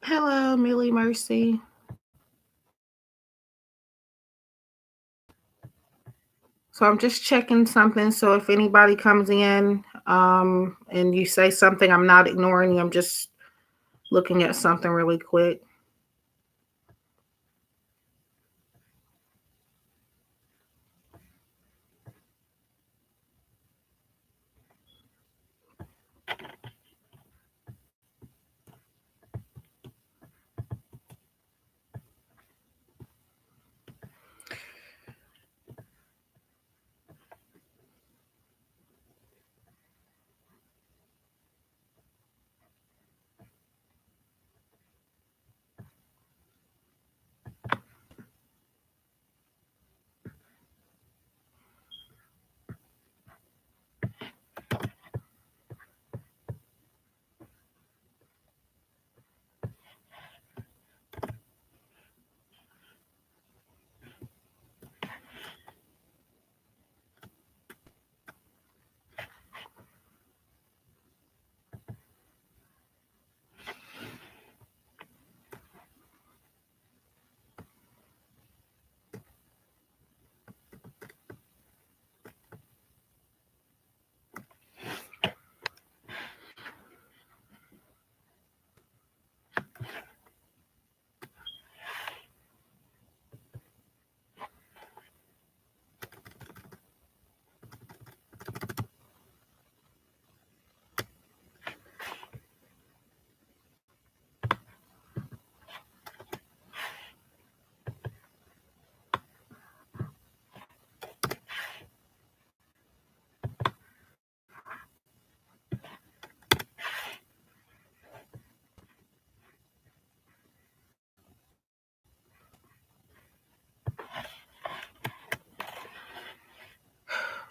Hello, Millie Mercy. So I'm just checking something. So if anybody comes in and you say something, I'm not ignoring you. I'm just looking at something really quick.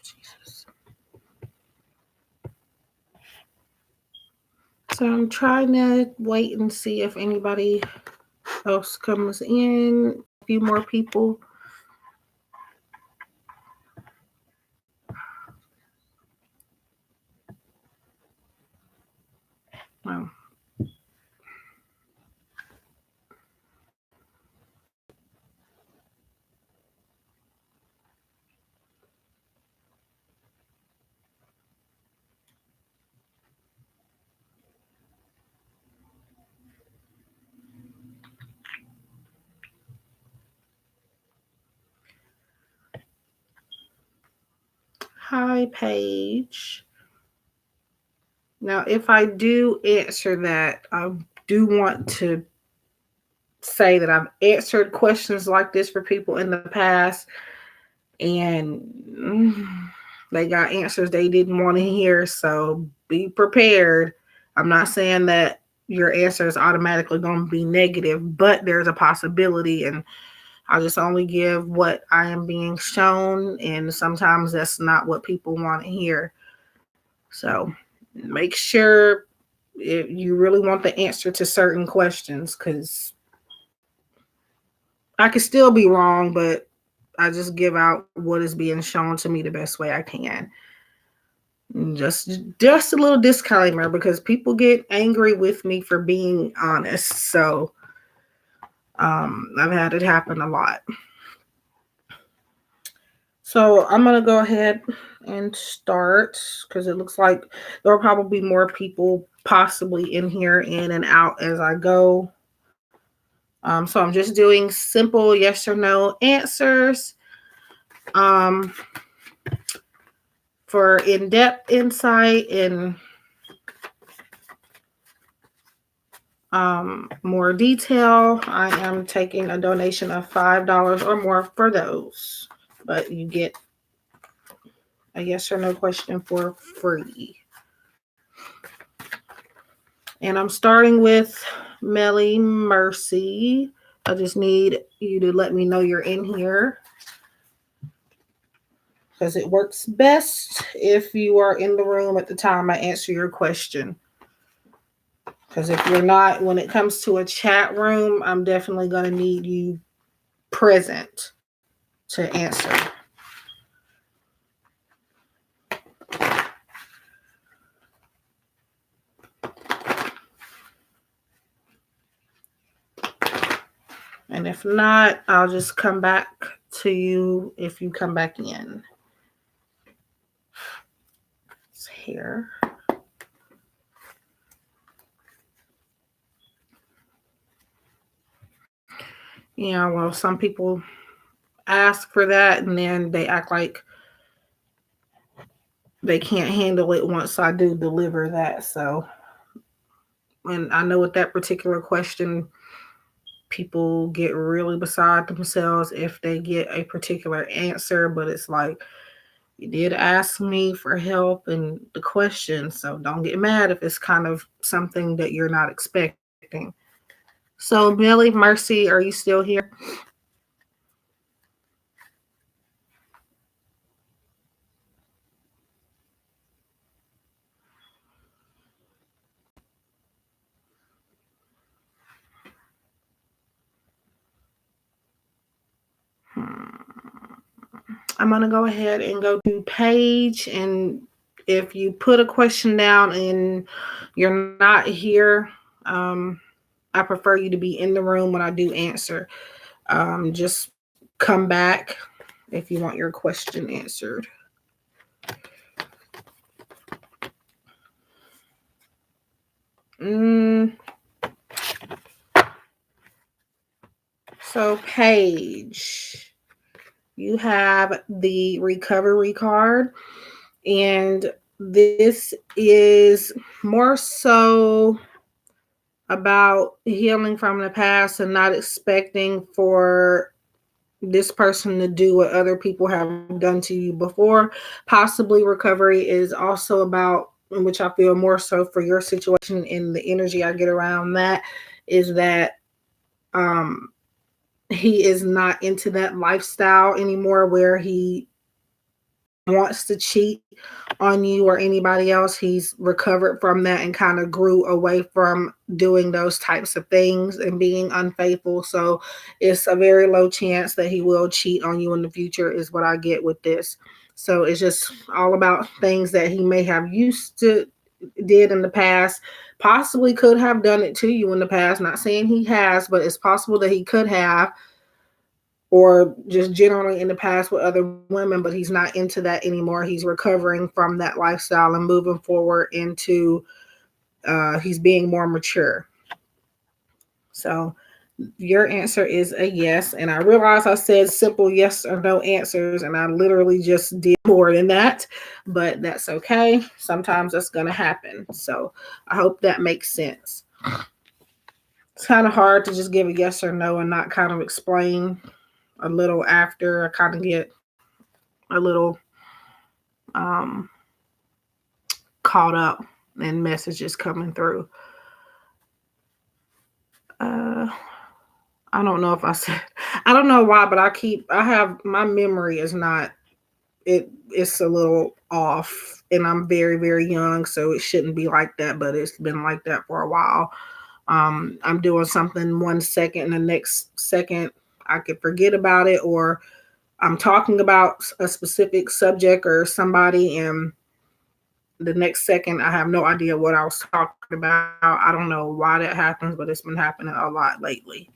Jesus. So I'm trying to wait and see if anybody else comes in. A few more people. Oh. Hi, Paige. Now, if I do answer that, I do want to say that I've answered questions like this for people in the past, and they got answers they didn't want to hear. So be prepared. I'm not saying that your answer is automatically going to be negative, but there's a possibility. And I just only give what I am being shown. And sometimes that's not what people want to hear. So make sure if you really want the answer to certain questions, because I could still be wrong, but I just give out what is being shown to me the best way I can. Just a little disclaimer because people get angry with me for being honest. So I've had it happen a lot. So I'm gonna go ahead and start because it looks like there'll probably be more people possibly in here in and out as I go. So I'm just doing simple yes or no answers. Um, for in-depth insight and more detail, I am taking a donation of $5 or more for those. But you get a yes or no question for free. And I'm starting with Melly Mercy. I just need you to let me know you're in here because it works best if you are in the room at the time I answer your question. Because if you're not, when it comes to a chat room, I'm definitely going to need you present to answer. And if not, I'll just come back to you if you come back in. It's here. Yeah, well, some people ask for that and then they act like they can't handle it once I do deliver that. So, and I know with that particular question, people get really beside themselves if they get a particular answer, but it's like, you did ask me for help and the question, so don't get mad if it's kind of something that you're not expecting. So, Millie, Mercy, are you still here? I'm going to go ahead and go to Paige. And if you put a question down and you're not here, I prefer you to be in the room when I do answer. Just come back if you want your question answered. Mm, so, Paige, you have the recovery card, and this is more so about healing from the past and not expecting for this person to do what other people have done to you before. Possibly recovery is also about, which I feel more so for your situation and the energy I get around that, is that um he is not into that lifestyle anymore where he wants to cheat on you or anybody else. He's recovered from that and kind of grew away from doing those types of things and being unfaithful. So it's a very low chance that he will cheat on you in the future, is what I get with this. So it's just all about things that he may have used to did in the past, possibly could have done it to you in the past. Not saying he has, but it's possible that he could have, or just generally in the past with other women, but he's not into that anymore. He's recovering from that lifestyle and moving forward into he's being more mature. So your answer is a yes. And I realize I said simple yes or no answers, and I literally just did more than that, but that's okay. Sometimes that's going to happen. So I hope that makes sense. It's kind of hard to just give a yes or no and not kind of explain a little after. I kind of get a little um, caught up in messages coming through. Uh, I don't know if I said, I don't know why, but I have, my memory is not, it's a little off, and I'm very, very young, so it shouldn't be like that, but it's been like that for a while. I'm doing something 1 second, and the next second I could forget about it, or I'm talking about a specific subject or somebody, and the next second I have no idea what I was talking about. I don't know why that happens, but it's been happening a lot lately.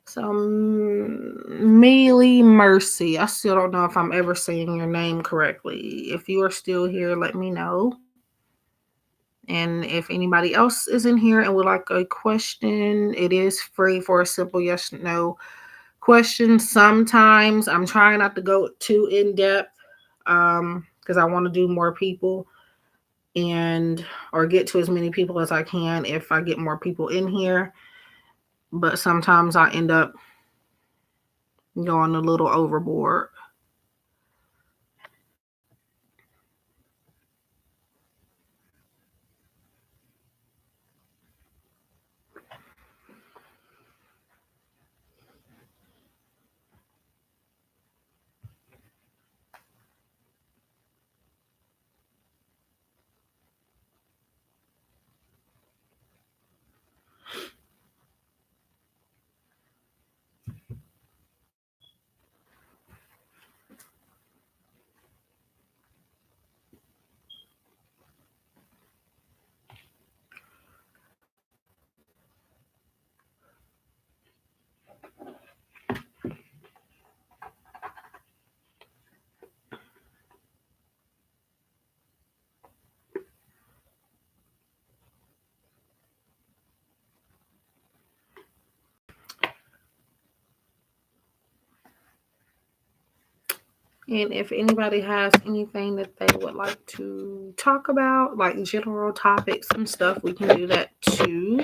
So, Mealy Mercy, I still don't know if I'm ever saying your name correctly. If you are still here, let me know. And if anybody else is in here and would like a question, it is free for a simple yes no question. Sometimes I'm trying not to go too in depth because I want to do more people and or get to as many people as I can if I get more people in here. But sometimes I end up going a little overboard. And if anybody has anything that they would like to talk about, like general topics and stuff, we can do that too.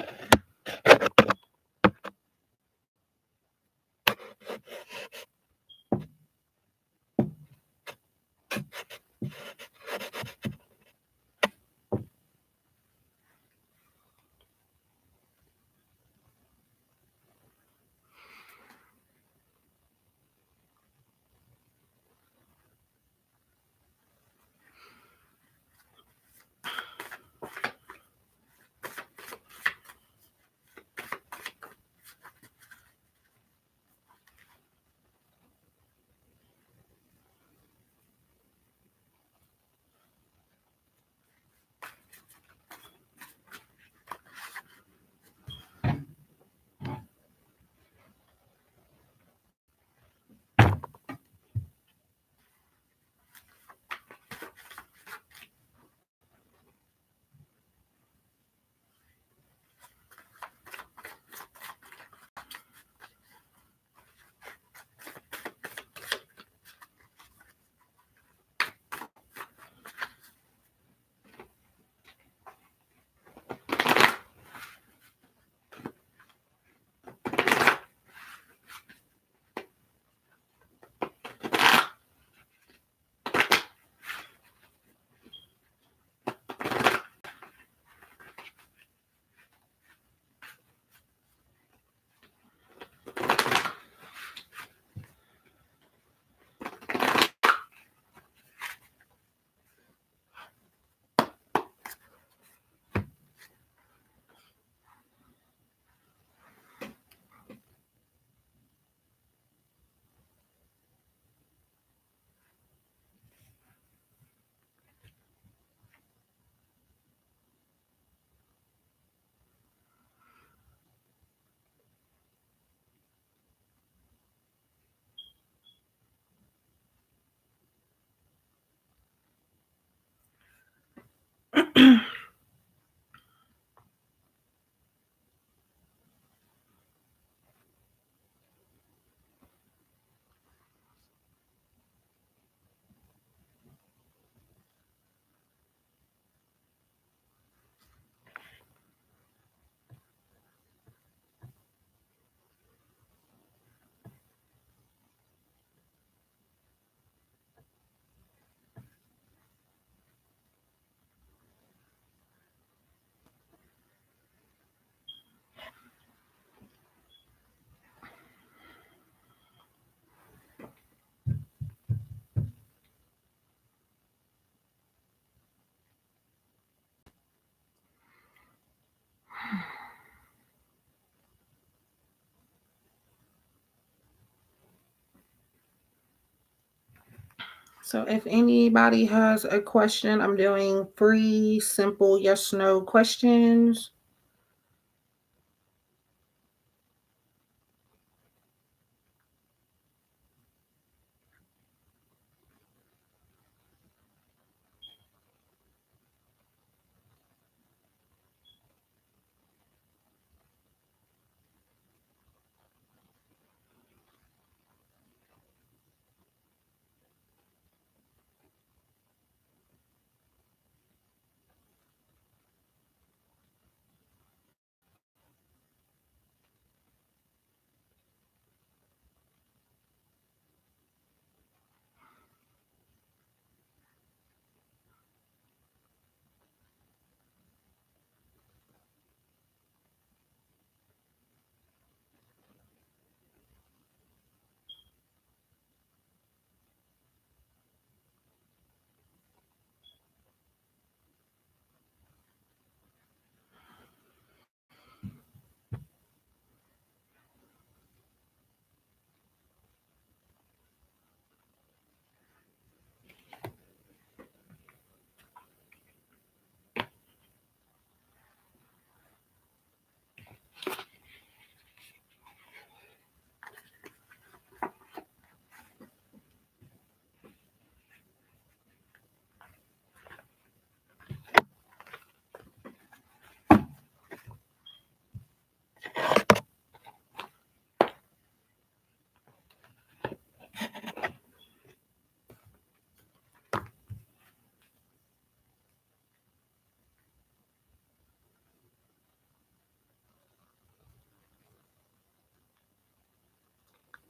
So if anybody has a question, I'm doing free, simple yes no questions.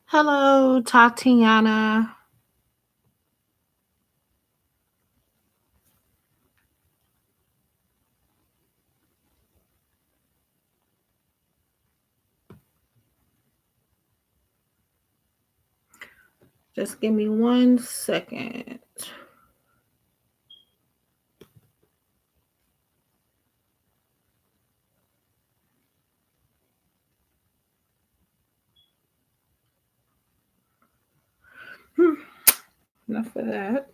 Hello, Tatiana. Just give me 1 second. Enough of that.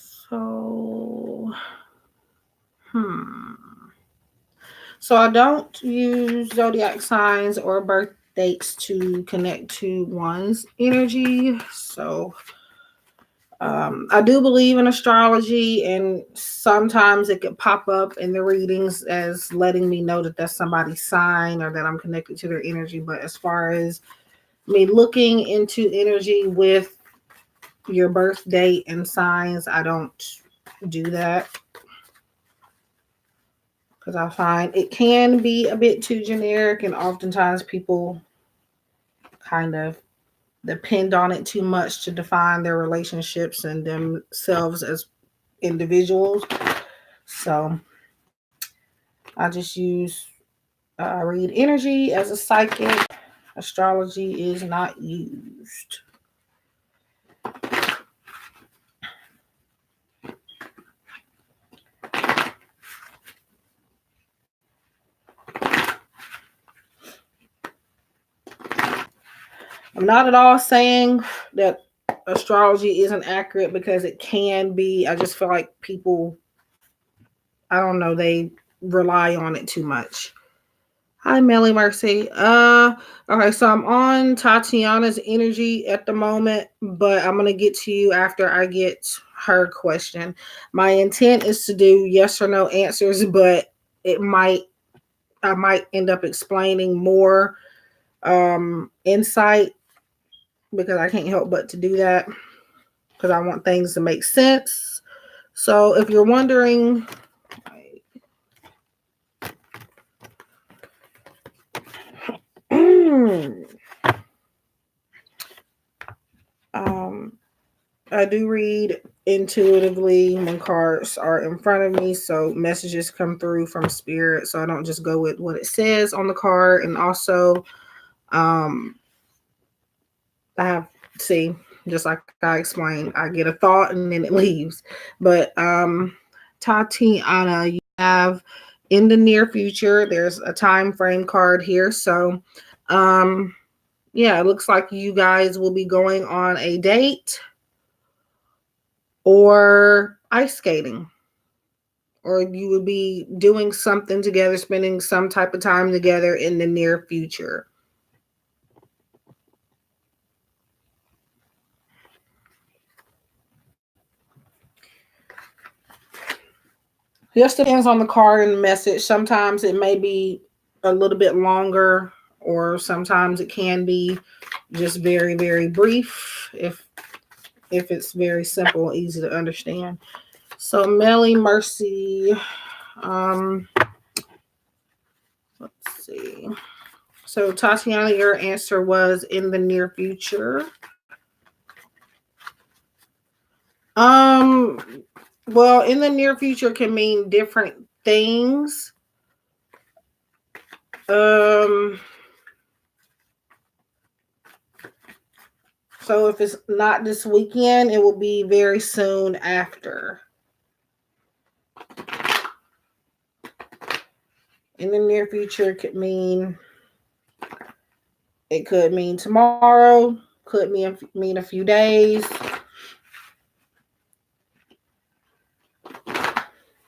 So, So I don't use zodiac signs or birth dates to connect to one's energy. So I do believe in astrology, and sometimes it could pop up in the readings as letting me know that that's somebody's sign or that I'm connected to their energy. But as far as me looking into energy with your birth date and signs, I don't do that because I find it can be a bit too generic, and oftentimes people kind of depend on it too much to define their relationships and themselves as individuals. So I just use read energy as a psychic. Astrology is not used. I'm not at all saying that astrology isn't accurate, because it can be. I just feel like people, I don't know, they rely on it too much. Hi, Melly Mercy. Okay, so I'm on Tatiana's energy at the moment, but I'm gonna get to you after I get her question. My intent is to do yes or no answers, but it might I might end up explaining more insight, because I can't help but to do that because I want things to make sense. So if you're wondering, I do read intuitively when cards are in front of me, so messages come through from spirit, so I don't just go with what it says on the card. And also, um, I have, see, just like I explained, I get a thought and then it leaves. But Tatiana, you have in the near future, there's a time frame card here. So yeah, it looks like you guys will be going on a date or ice skating, or you would be doing something together, spending some type of time together in the near future. Just depends on the card and the message. Sometimes it may be a little bit longer, or sometimes it can be just very, very brief if it's very simple, easy to understand. So Melly Mercy, um, let's see. So Tatiana, your answer was in the near future. Um, well, in the near future can mean different things. Um, so if it's not this weekend, it will be very soon after. In the near future it could mean tomorrow, could mean a few days.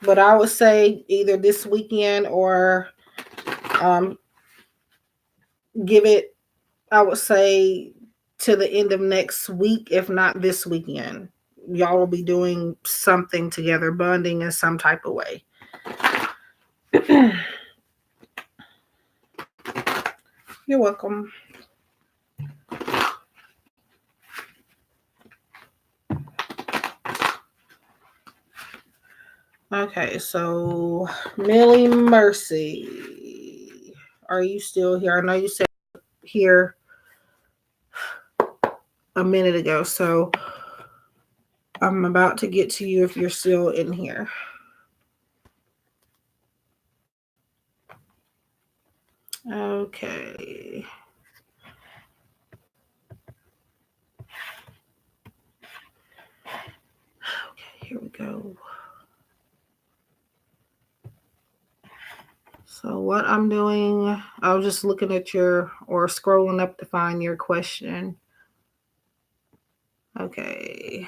But I would say either this weekend or um, give it, I would say, to the end of next week, if not this weekend. Y'all will be doing something together, bonding in some type of way. You're welcome. Okay, so Millie Mercy. are you still here? I know you said here a minute ago, so I'm about to get to you if you're still in here. Okay. Okay, here we go. So what I'm doing, I was just looking at or scrolling up to find your question. Okay.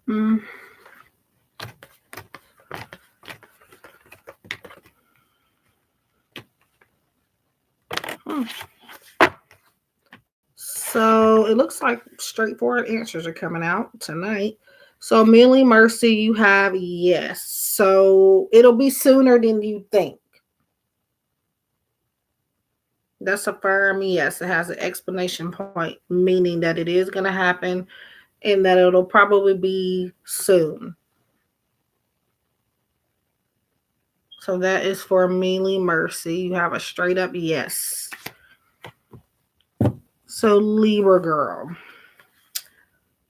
Hmm. So it looks like straightforward answers are coming out tonight. So Millie Mercy, you have yes. So it'll be sooner than you think. That's a firm yes. It has an explanation point, meaning that it is going to happen and that it'll probably be soon. So that is for Millie Mercy. You have a straight up yes. So Libra girl.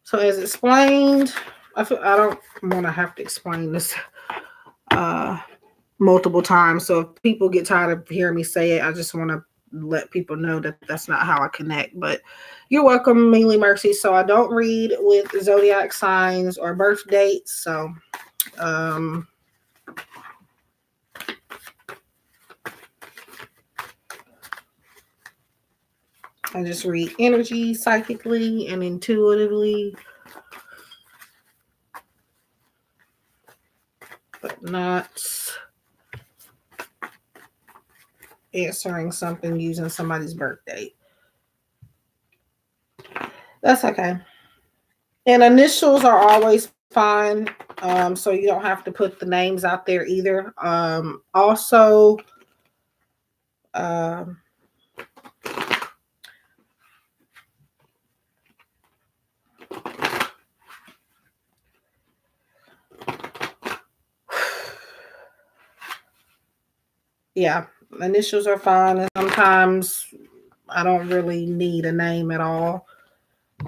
So as explained, I don't want to have to explain this multiple times. So if people get tired of hearing me say it, I just want to let people know that that's not how I connect. But you're welcome, Millie Mercy. So I don't read with zodiac signs or birth dates. So I just read energy psychically and intuitively, but not answering something using somebody's birth date. That's okay. And initials are always fine. So you don't have to put the names out there either. Also, um, yeah, initials are fine. And sometimes I don't really need a name at all.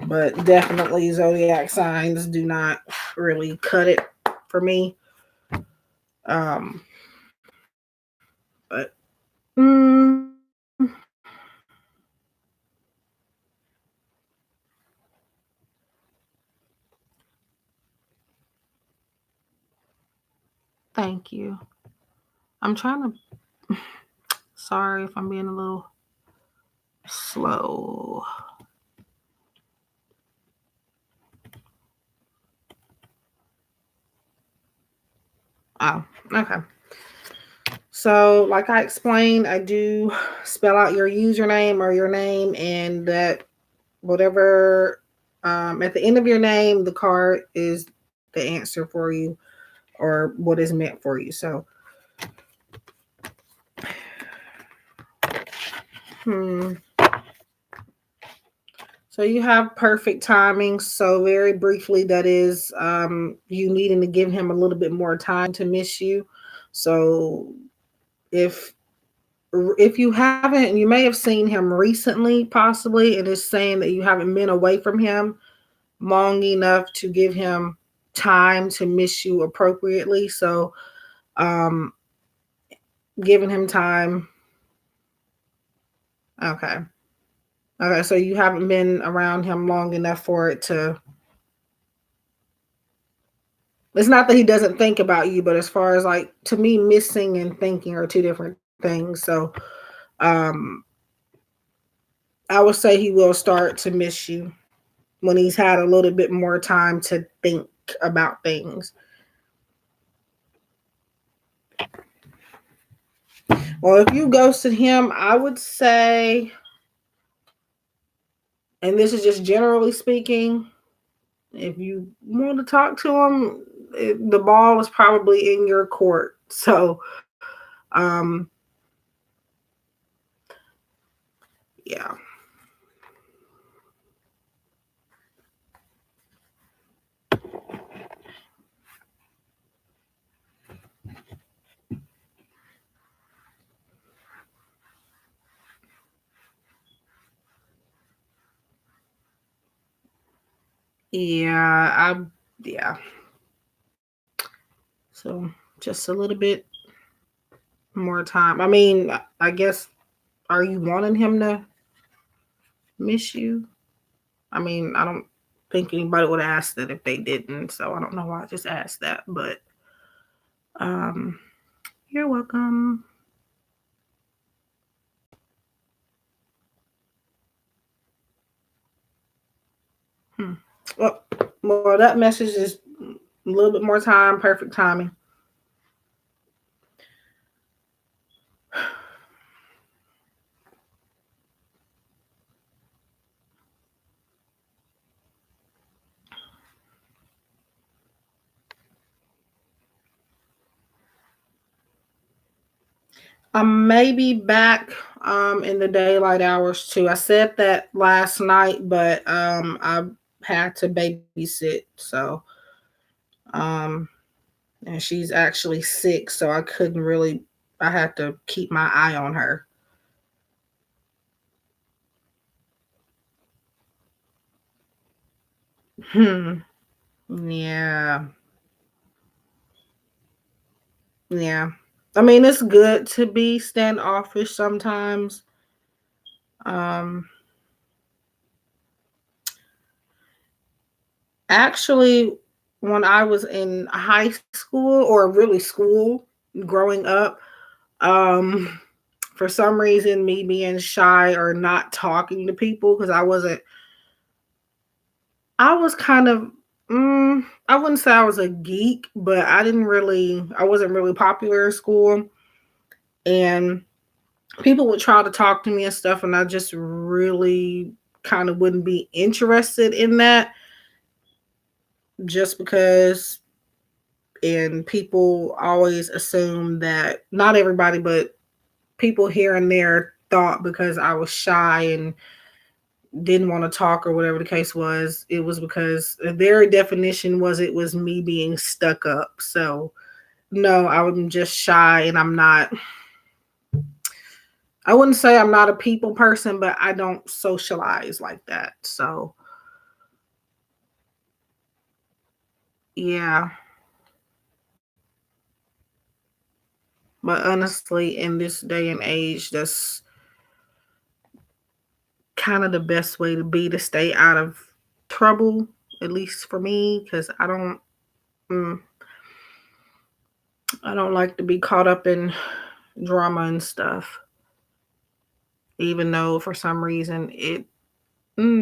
But definitely zodiac signs do not really cut it for me. But thank you. I'm trying to. Sorry if I'm being a little slow. Oh, okay. So, like I explained, I do spell out your username or your name, and that whatever at the end of your name, the card is the answer for you or what is meant for you. So, So you have perfect timing. So very briefly, that is you needing to give him a little bit more time to miss you. So if you haven't, you may have seen him recently, possibly, and it's saying that you haven't been away from him long enough to give him time to miss you appropriately. So giving him time. Okay. Okay, so you haven't been around him long enough for it to. It's not that he doesn't think about you, but as far as like to me, missing and thinking are two different things. So um I would say he will start to miss you when he's had a little bit more time to think about things. Well, if you ghosted him, I would say, and this is just generally speaking, if you want to talk to him, the ball is probably in your court. So, um, yeah. Yeah, yeah. So just a little bit more time. I mean, I guess, are you wanting him to miss you? I mean, I don't think anybody would ask that if they didn't, so I don't know why I just asked that, but um you're welcome. Hmm. Well, well, that message is a little bit more time, perfect timing. I may be back in the daylight hours too. I said that last night, but I had to babysit, so um and she's actually sick, so I couldn't really, I had to keep my eye on her. Hmm. Yeah. Yeah. I mean, it's good to be standoffish sometimes. Um Actually, when I was in high school, or really school, growing up, um for some reason, me being shy or not talking to people, because I was kind of, I wouldn't say I was a geek, but I wasn't really popular in school, and people would try to talk to me and stuff, and I just really kind of wouldn't be interested in that, just because. And people always assume that, not everybody, but people here and there thought because I was shy and didn't want to talk or whatever the case was, it was because their definition was it was me being stuck up. So no, I'm just shy, and I wouldn't say I'm not a people person, but I don't socialize like that. So yeah. But honestly, in this day and age, that's kind of the best way to be, to stay out of trouble, at least for me, because mm, I don't like to be caught up in drama and stuff, even though for some reason it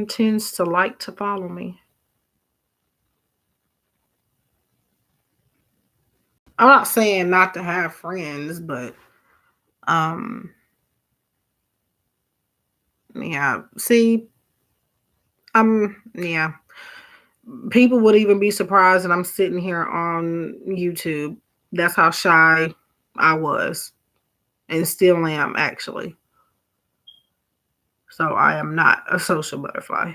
tends to like to follow me. I'm not saying not to have friends, but um, yeah. See, yeah. People would even be surprised that I'm sitting here on YouTube. That's how shy I was, and still am, actually. So I am not a social butterfly.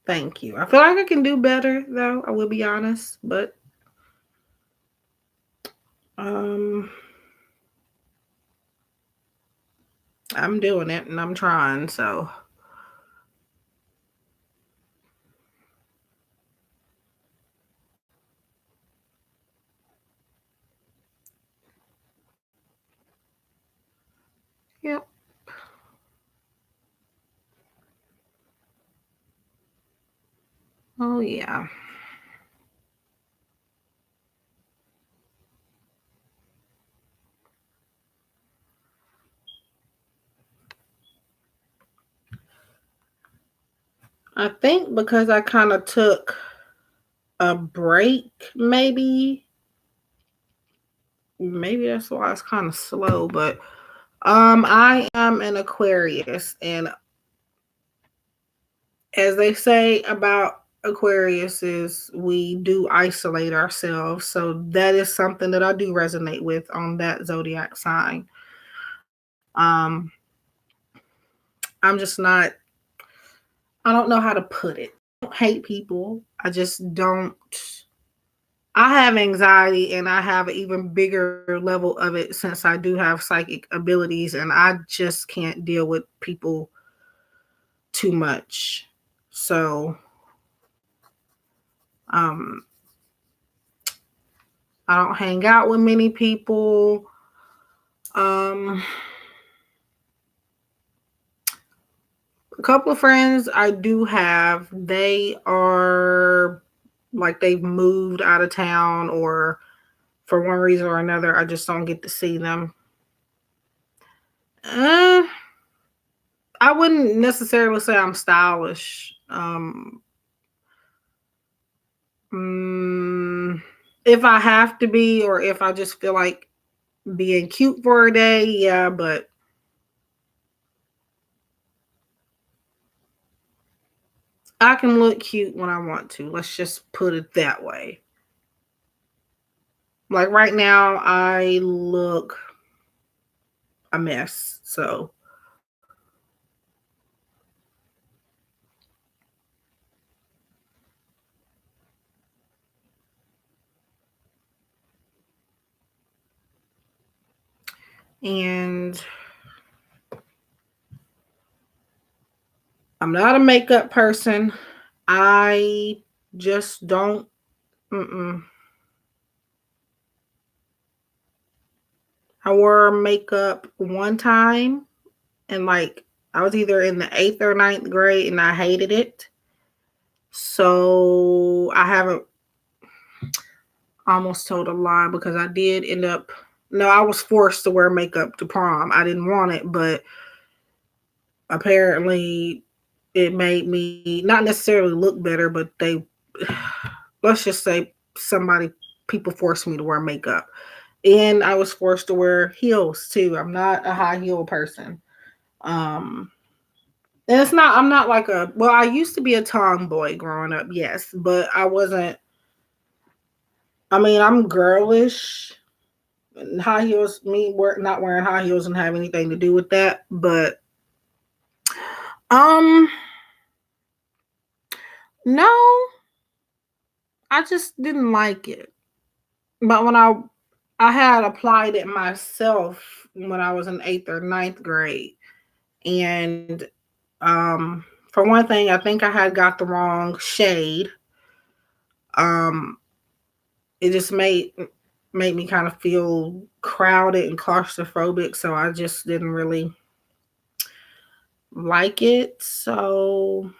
Thank you. I feel like I can do better, though. I will be honest, but um, I'm doing it and I'm trying. So yep. Oh yeah. I think because I kind of took a break, maybe that's why it's kind of slow. But I am an Aquarius, and as they say about Aquariuses, we do isolate ourselves. So that is something that I do resonate with on that zodiac sign. Um, I'm just not. I don't know how to put it. I don't hate people. I just don't. I have anxiety, and I have an even bigger level of it since I do have psychic abilities, and I just can't deal with people too much. So, um, I don't hang out with many people. Um, a couple of friends I do have, they are like they've moved out of town, or for one reason or another, I just don't get to see them. Uh, I wouldn't necessarily say I'm stylish. Mm, if I have to be, or if I just feel like being cute for a day, yeah, but I can look cute when I want to. Let's just put it that way. Like right now, I look a mess. So, and I'm not a makeup person. I just don't. Mm-mm. I wore makeup one time, and like I was either in the eighth or ninth grade, and I hated it. So I haven't almost told a lie because I did end up. No, I was forced to wear makeup to prom. I didn't want it, but apparently it made me not necessarily look better, but they, let's just say, somebody, people forced me to wear makeup. And I was forced to wear heels too. I'm not a high heel person. Um, and it's not, I'm not like a, well, I used to be a tomboy growing up, yes, but I wasn't, I mean, I'm girlish. High heels, not wearing high heels and have anything to do with that. But, um, no, I just didn't like it. But when I had applied it myself when I was in eighth or ninth grade, and for one thing, I think I had got the wrong shade. Um, it just made me kind of feel crowded and claustrophobic, so I just didn't really like it. So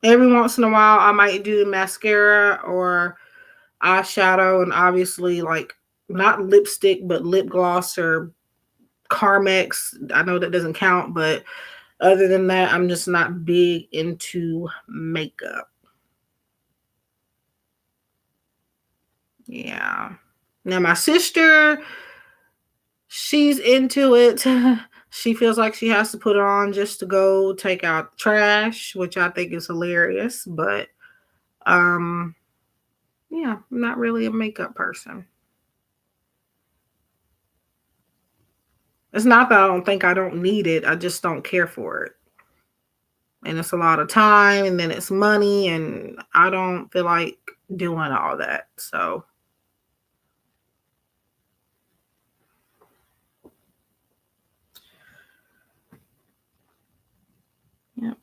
every once in a while, I might do mascara or eyeshadow, and obviously, like, not lipstick, but lip gloss or Carmex. I know that doesn't count, but other than that, I'm just not big into makeup. Yeah. Now, my sister, she's into it. She feels like she has to put it on just to go take out trash, which I think is hilarious. But um, yeah, I'm not really a makeup person. It's not that I don't think I don't need it. I just don't care for it. And it's a lot of time, and then it's money, and I don't feel like doing all that. So, yeah.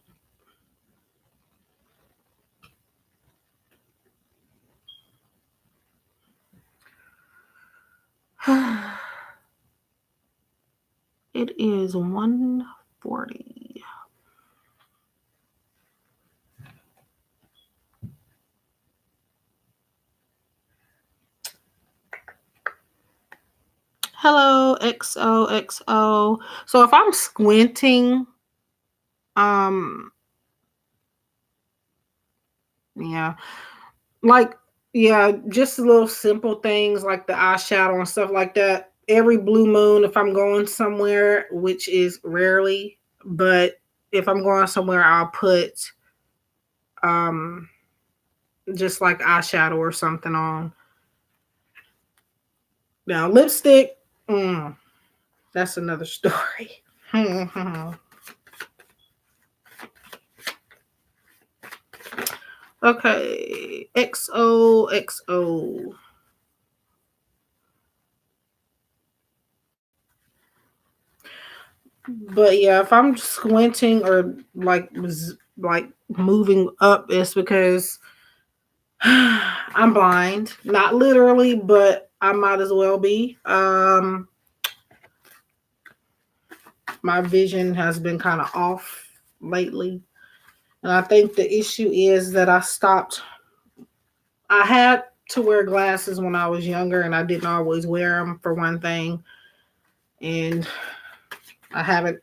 It is 1:40. Hello, XOXO. So if I'm squinting, um, yeah, like, yeah, just little simple things like the eyeshadow and stuff like that. every blue moon, if I'm going somewhere, which is rarely, but if I'm going somewhere, I'll put um just like eyeshadow or something on. Now lipstick, that's another story. Okay, XOXO. But yeah, if I'm squinting or like moving up, it's because I'm blind. Not literally, but I might as well be. My vision has been kind of off lately. And I think the issue is that I had to wear glasses when I was younger and I didn't always wear them for one thing. And I haven't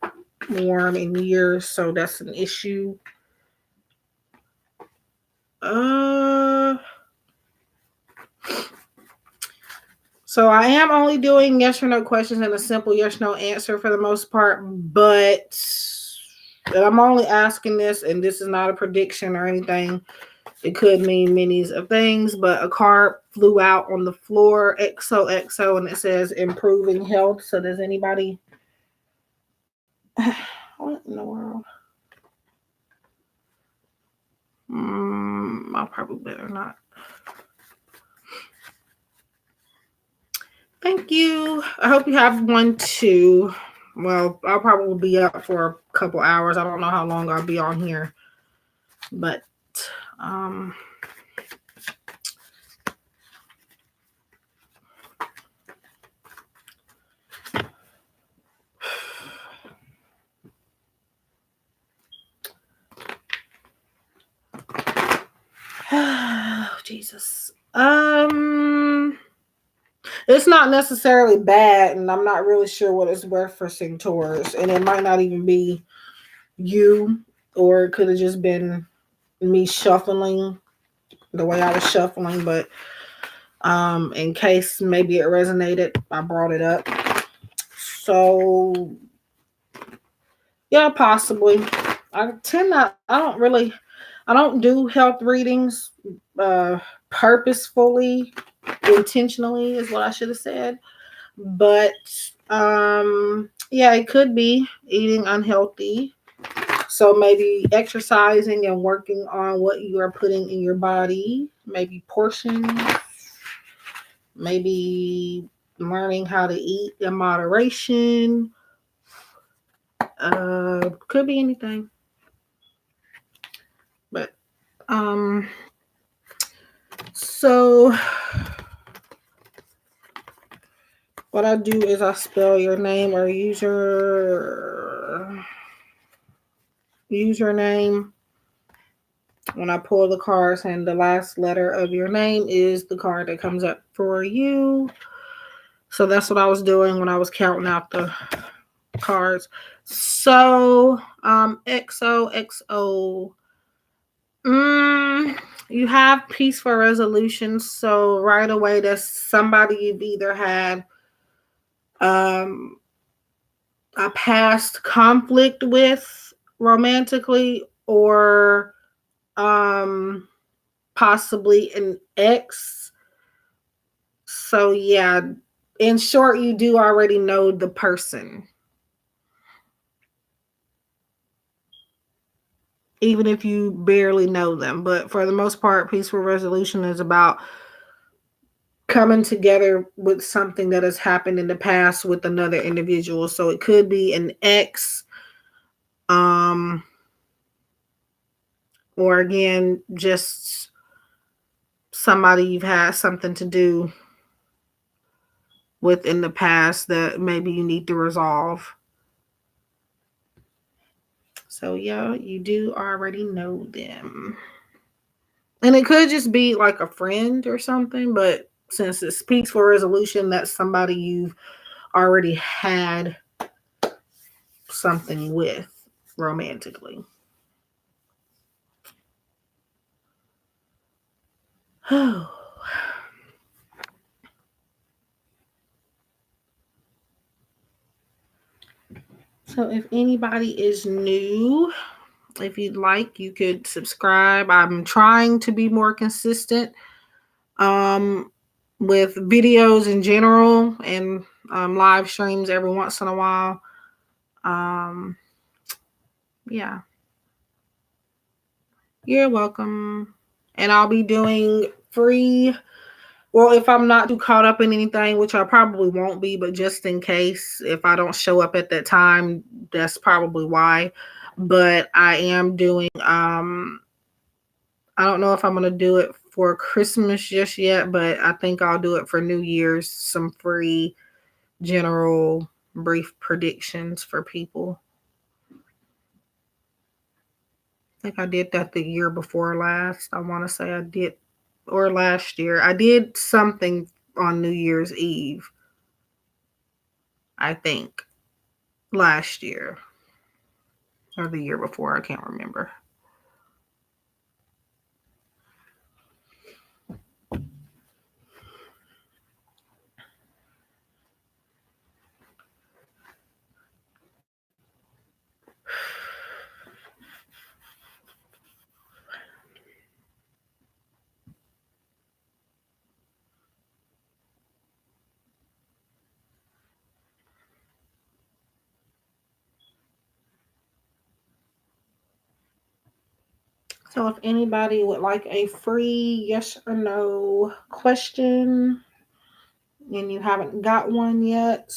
worn them in years, so that's an issue. Uh, so I am only doing yes or no questions and a simple yes no answer for the most part, but I'm only asking this, and this is not a prediction or anything. It could mean many of things, but a car flew out on the floor, XOXO, and it says improving health. So does anybody? What in the world? I probably better not. Thank you. I hope you have one too. Well, I'll probably be up for a couple hours. I don't know how long I'll be on here, but um, Jesus. It's not necessarily bad, and I'm not really sure what it's referencing towards, and it might not even be you, or it could have just been me shuffling the way I was shuffling, but in case maybe it resonated, I brought it up. So yeah, possibly. I don't do health readings uh purposefully, intentionally is what I should have said. But yeah, it could be eating unhealthy. So maybe exercising and working on what you are putting in your body, maybe portions, maybe learning how to eat in moderation. Could be anything. But um so what I do is I spell your name or username when I pull the cards, and the last letter of your name is the card that comes up for you. So that's what I was doing when I was counting out the cards. So XOXO. You have peaceful resolution. So right away, that's somebody you've either had um a past conflict with romantically, or possibly an ex. So yeah, in short, you do already know the person, even if you barely know them. But for the most part, peaceful resolution is about coming together with something that has happened in the past with another individual. So it could be an ex, um, or again, just somebody you've had something to do with in the past that maybe you need to resolve. So yeah, you do already know them. And it could just be like a friend or something, but since it's peaceful resolution, that's somebody you've already had something with romantically. Oh. So if anybody is new, if you'd like, you could subscribe. I'm trying to be more consistent um, with videos in general and live streams every once in a while. Um, yeah, you're welcome. And I'll be doing free. Well, if I'm not too caught up in anything, which I probably won't be, but just in case, if I don't show up at that time, that's probably why. But I am doing I don't know if I'm gonna do it for Christmas just yet, but I think I'll do it for New Year's, some free general brief predictions for people. I think I did that the year before last. I want to say I did, or last year. I did something on New Year's Eve, I think, last year or the year before. I can't remember. So, if anybody would like a free yes or no question and you haven't got one yet,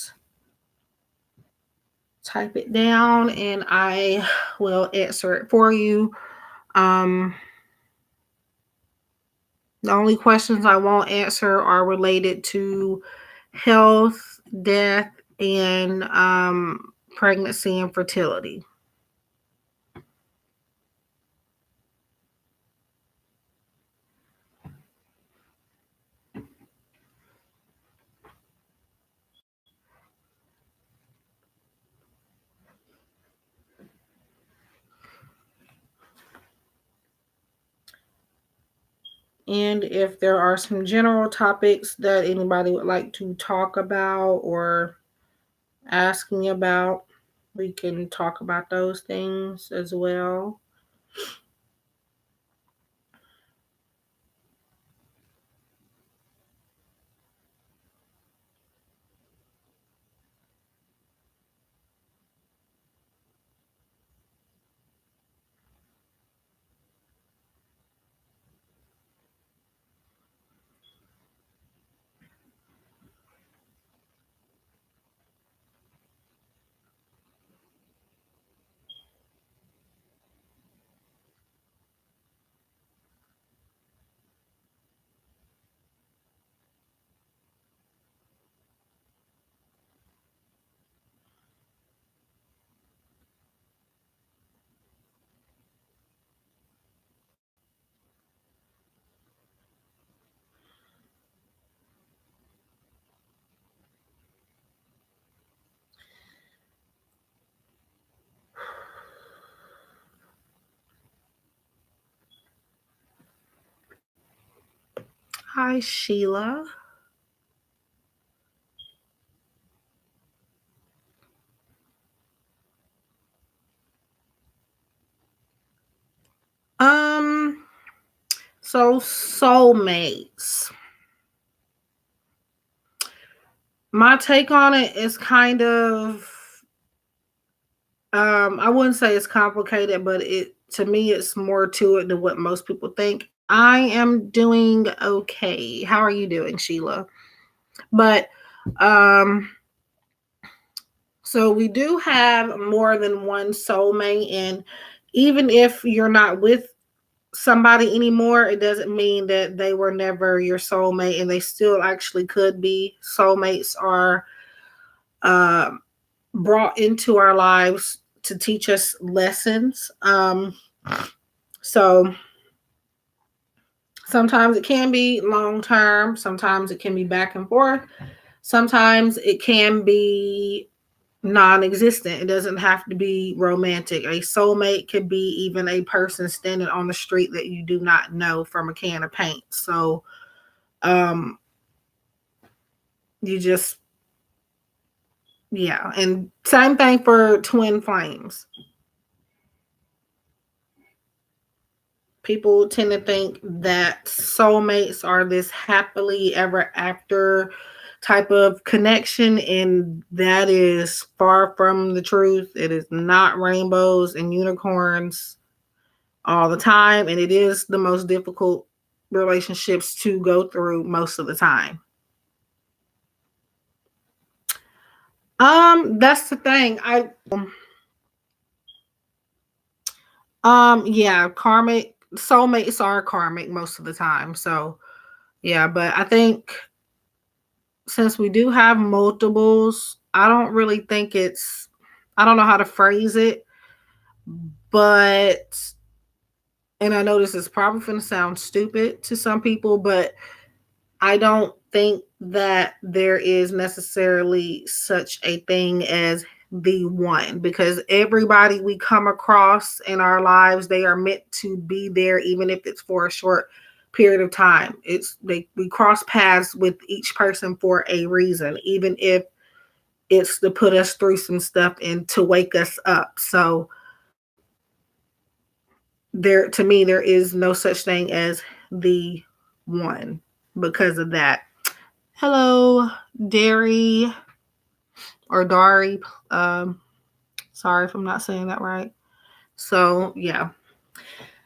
type it down and I will answer it for you. Um, the only questions I won't answer are related to health, death, and pregnancy and fertility. And if there are some general topics that anybody would like to talk about or ask me about, we can talk about those things as well. Hi, Sheila. Um, so soulmates. My take on it is kind of I wouldn't say it's complicated, but it to me it's more to it than what most people think. I am doing okay. How are you doing, Sheila? But um so we do have more than one soulmate, and even if you're not with somebody anymore, it doesn't mean that they were never your soulmate, and they still actually could be. Soulmates are uh, brought into our lives to teach us lessons. So sometimes it can be long term, sometimes it can be back and forth, sometimes it can be non-existent. It doesn't have to be romantic. A soulmate could be even a person standing on the street that you do not know from a can of paint. So um you just Yeah, and same thing for twin flames. People tend to think that soulmates are this happily ever after type of connection, and that is far from the truth. It is not rainbows and unicorns all the time, and it is the most difficult relationships to go through most of the time. That's the thing. Yeah, karmic soulmates are karmic most of the time. So yeah, but I think since we do have multiples, I don't really think it's, I don't know how to phrase it, but, and I know this is probably going to sound stupid to some people, but I don't think that there is necessarily such a thing as the one, because everybody we come across in our lives, they are meant to be there, even if it's for a short period of time. We cross paths with each person for a reason, even if it's to put us through some stuff and to wake us up. So there, to me, there is no such thing as the one because of that. Hello, Dari or Dari. Um, Sorry if I'm not saying that right. So yeah,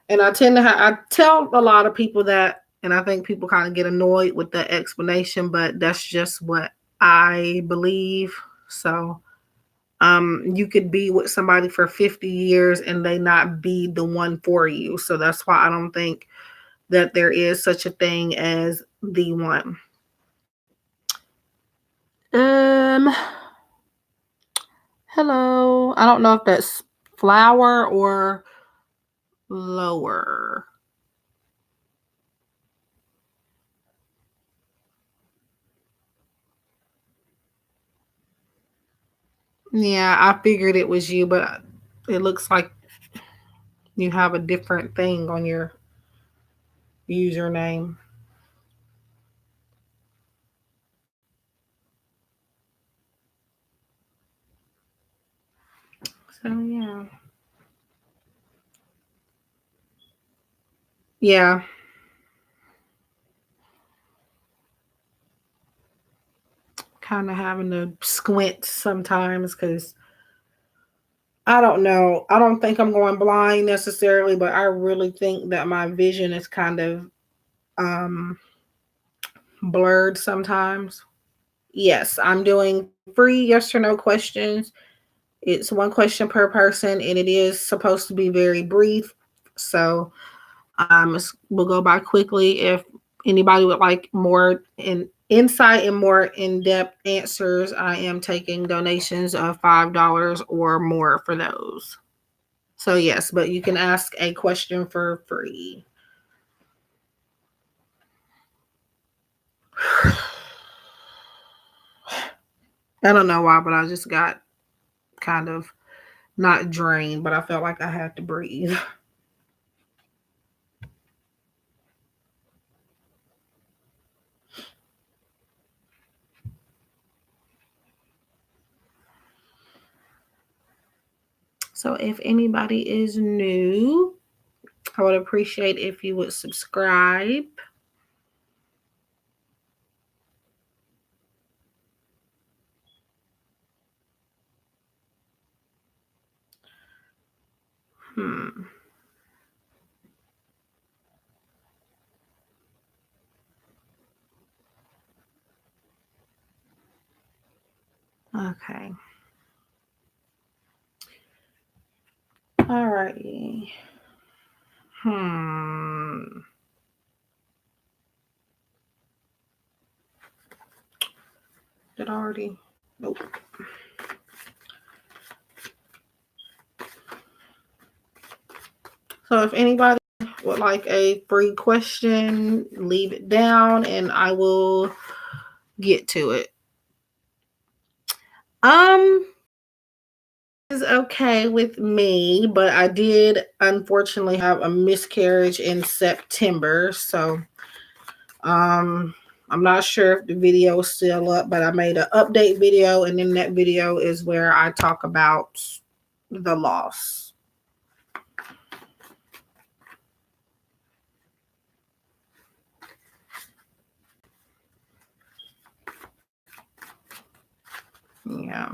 and I tend to I tell a lot of people that, and I think people kind of get annoyed with the explanation, but that's just what I believe. So you could be with somebody for 50 years and they not be the one for you. So that's why I don't think that there is such a thing as the one. Um, Hello. I don't know if that's flower or lower. Yeah, I figured it was you, but it looks like you have a different thing on your username. So yeah. Yeah, kind of having to squint sometimes because I don't know. I don't think I'm going blind necessarily, but I really think that my vision is kind of um blurred sometimes. Yes, I'm doing free yes or no questions. It's one question per person, and it is supposed to be very brief. So we'll go by quickly. If anybody would like more insight and more in-depth answers, I am taking donations of $5 or more for those. So yes, but you can ask a question for free. I don't know why, but I just got kind of not drained, but I felt like I had to breathe. So if anybody is new, I would appreciate if you would subscribe. Hmm. Okay. All righty. Hmm. Did I already? Nope. So if anybody would like a free question, leave it down and I will get to it. Um, is okay with me, but I did unfortunately have a miscarriage in September. So um I'm not sure if the video is still up, but I made an update video, and in that video is where I talk about the loss. Yeah.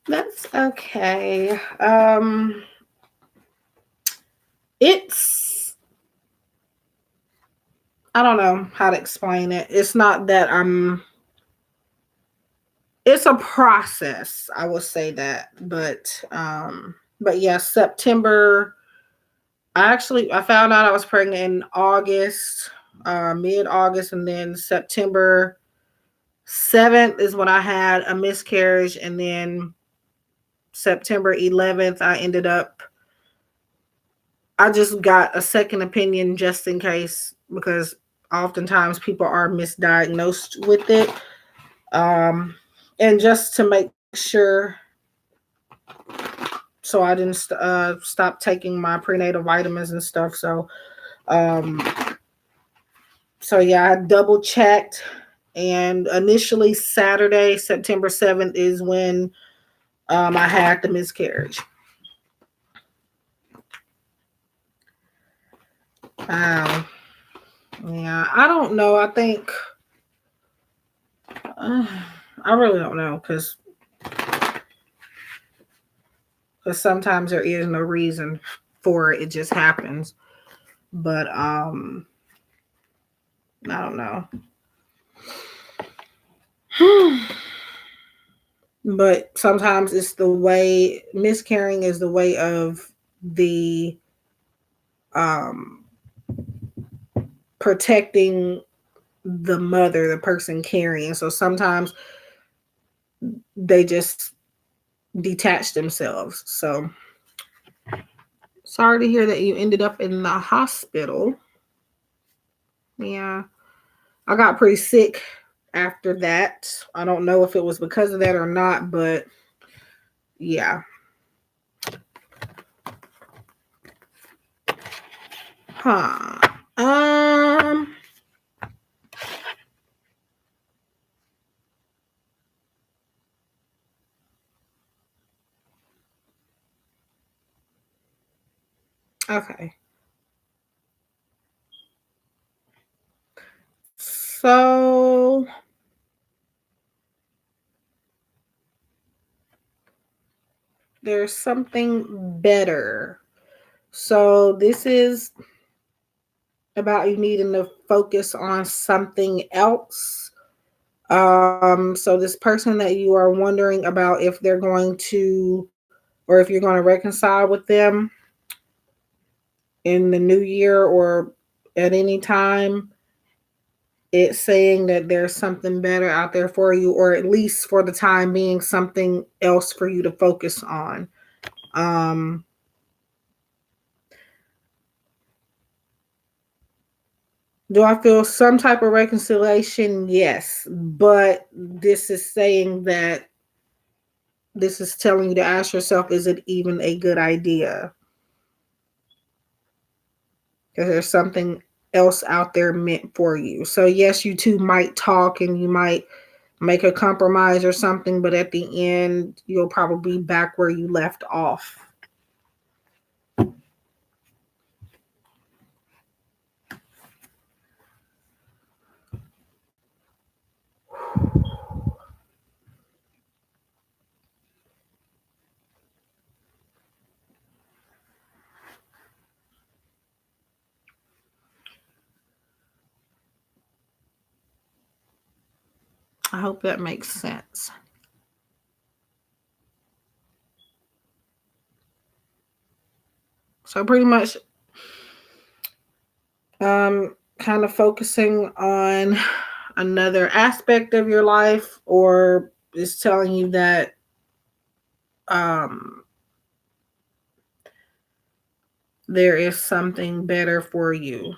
That's okay. It's, I don't know how to explain it. It's not that it's a process, I would say that. But yeah, September, I found out I was pregnant in August, mid-August, and then September 7th is when I had a miscarriage, and then September 11th I just got a second opinion just in case, because oftentimes people are misdiagnosed with it. And just to make sure, so I didn't stop taking my prenatal vitamins and stuff. Um, so yeah, I double checked, and initially Saturday, September 7th, is when I had the miscarriage. Um, yeah, I don't know. I think I really don't know, because sometimes there is no reason for it; it just happens. But I don't know. But sometimes it's the way, miscarrying is the way of the um protecting the mother, the person carrying. So sometimes they just detach themselves. So sorry to hear that you ended up in the hospital. Yeah, I got pretty sick after that. I don't know if it was because of that or not, but yeah. Huh. Um okay. So there's something better. So this is about you needing to focus on something else. So this person that you are wondering about if they're going to, or if you're going to reconcile with them in the new year or at any time, it's saying that there's something better out there for you, or at least for the time being, something else for you to focus on. Um, do I feel some type of reconciliation? Yes. But this is saying that, this is telling you to ask yourself, is it even a good idea? Because there's something else out there meant for you. So, yes, you two might talk and you might make a compromise or something, but at the end, you'll probably be back where you left off. I hope that makes sense. So, pretty much, kind of focusing on another aspect of your life, or is telling you that um, there is something better for you.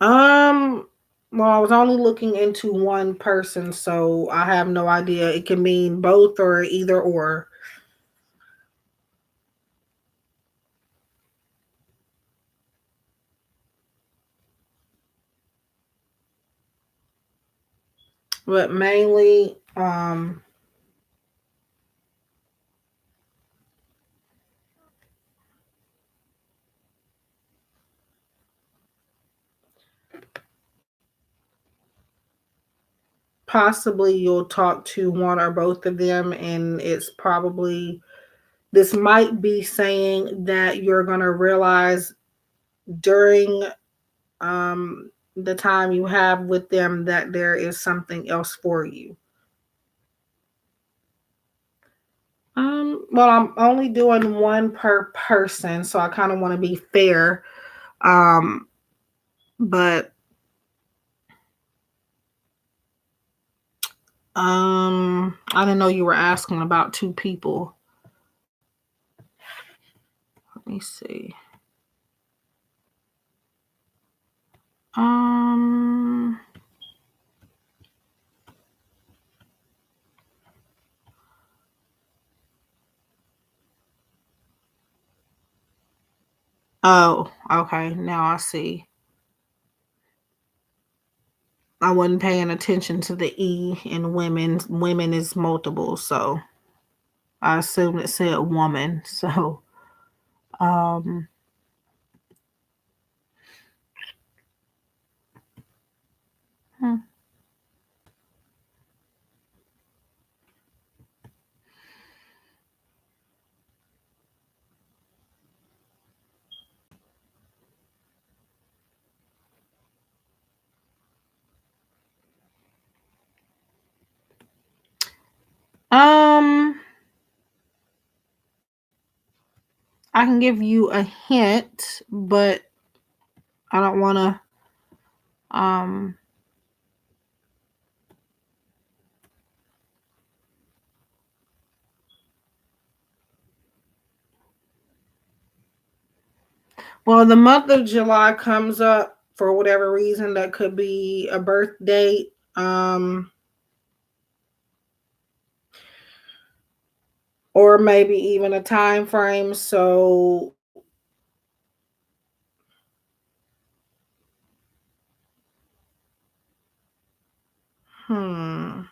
Um, Well, I was only looking into one person, so I have no idea. It can mean both or either or. But mainly, possibly you'll talk to one or both of them, and it's probably this might be saying that you're going to realize during the time you have with them that there is something else for you. Well, I'm only doing one per person, so I kind of want to be fair. Um, but I didn't know you were asking about two people. Let me see. Um, oh, okay. Now I see. I wasn't paying attention to the E in women. Women is multiple, so I assumed it said woman. So, um, hmm. um, I can give you a hint, but I don't want to. Um, well, the month of July comes up for whatever reason. That could be a birth date. Or maybe even a time frame. So, hmm,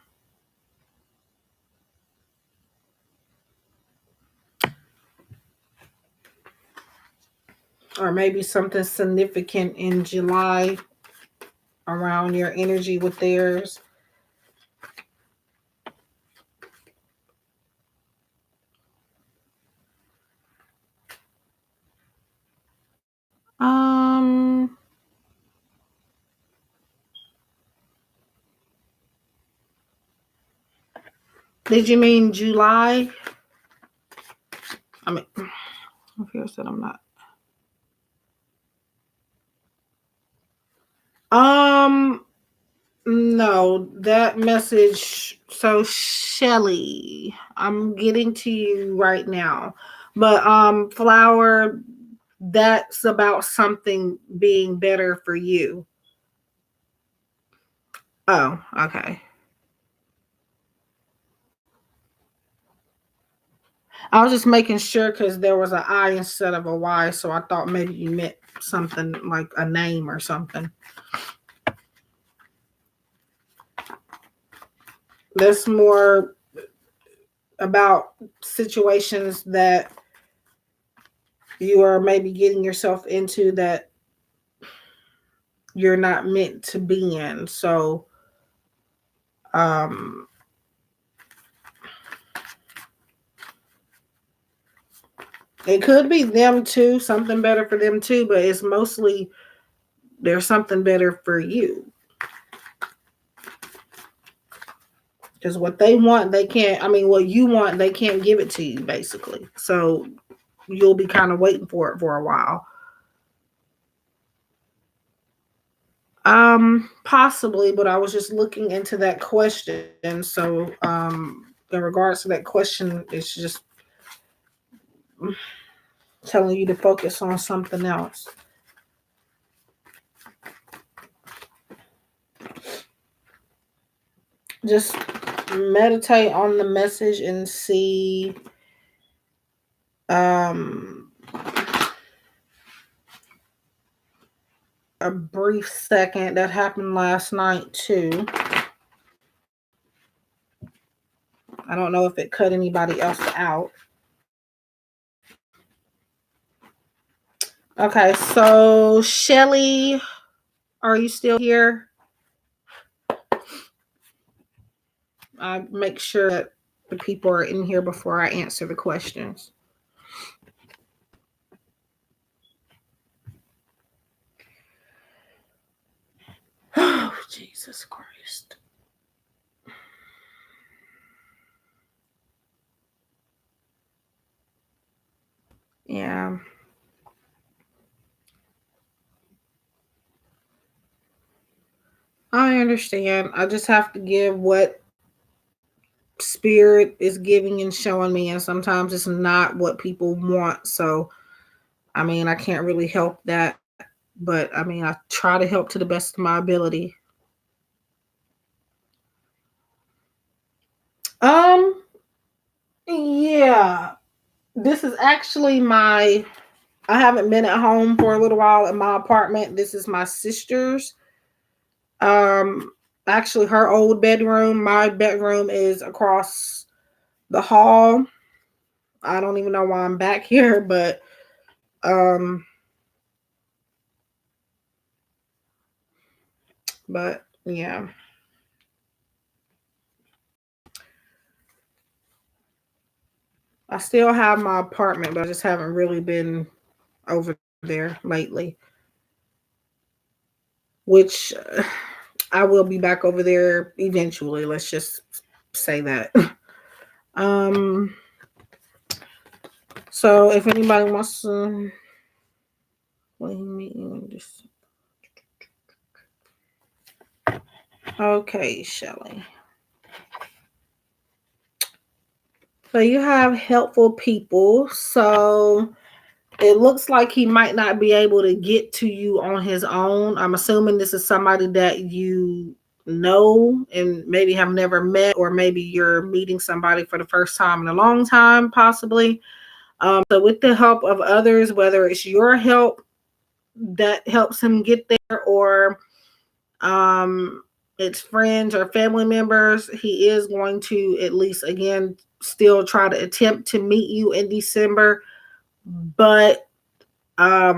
or maybe something significant in July around your energy with theirs. Um, did you mean July? I mean, I feel said I'm not. Um, no, that message. So Shelly, I'm getting to you right now. But Flower, that's about something being better for you. Oh, okay. I was just making sure because there was an I instead of a Y, so I thought maybe you meant something like a name or something. That's more about situations that you are maybe getting yourself into that you're not meant to be in. So, um, it could be them too, something better for them too, but it's mostly there's something better for you. Because what they want, they can't, I mean, what you want, they can't give it to you, basically. So you'll be kind of waiting for it for a while. Possibly, but I was just looking into that question. So, in regards to that question, it's just telling you to focus on something else. just meditate on the message and see a brief second that happened last night too. I don't know if it cut anybody else out. Okay, so Shelly, are you still here? I make sure that the people are in here before I answer the questions. Oh, Jesus Christ. Yeah. I understand. I just have to give what spirit is giving and showing me, and sometimes it's not what people want. So, I mean, I can't really help that, but I mean, I try to help to the best of my ability. Yeah. This is actually I haven't been at home for a little while in my apartment. This is my sister's. Um, Actually, her old bedroom. My bedroom is across the hall. I don't even know why I'm back here, um, but yeah. I still have my apartment, but I just haven't really been over there lately. Which I will be back over there eventually. Let's just say that. Um, so if anybody wants to, okay, Shelly. So you have helpful people. So it looks like he might not be able to get to you on his own. I'm assuming this is somebody that you know and maybe have never met, or maybe you're meeting somebody for the first time in a long time, possibly. So with the help of others, whether it's your help that helps him get there, or it's friends or family members, he is going to at least again still try to attempt to meet you in December. But I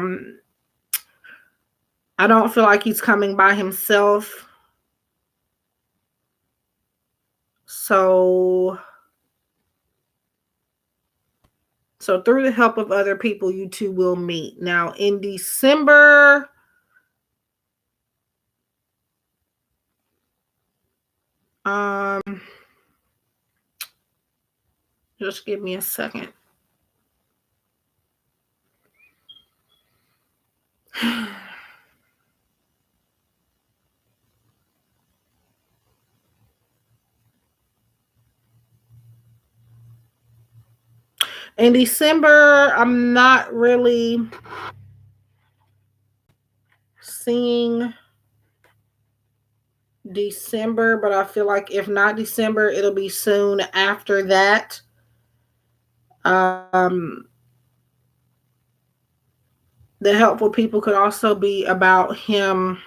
don't feel like he's coming by himself. So through the help of other people, you two will meet. Now in December, just give me a second. In December, I'm not really seeing December, but I feel like if not December, it'll be soon after that. Um, the helpful people could also be about him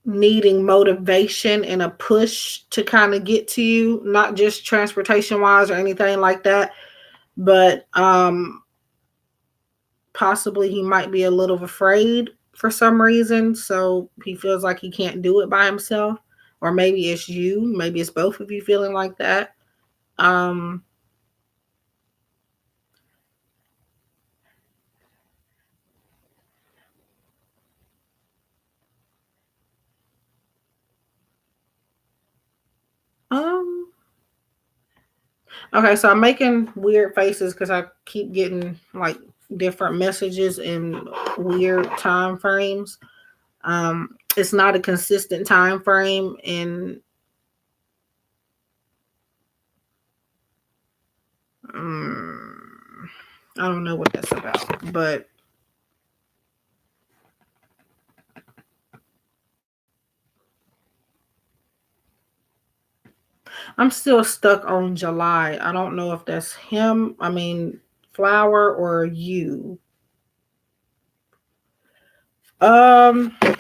needing motivation and a push to kind of get to you, not just transportation wise or anything like that, but possibly he might be a little afraid for some reason, so he feels like he can't do it by himself, or maybe it's you, maybe it's both of you feeling like that. um um okay, so I'm making weird faces because I keep getting like different messages in weird time frames. It's not a consistent time frame, and I don't know what that's about, but I'm still stuck on July. I don't know if that's him. I mean, Flower or you. Um, I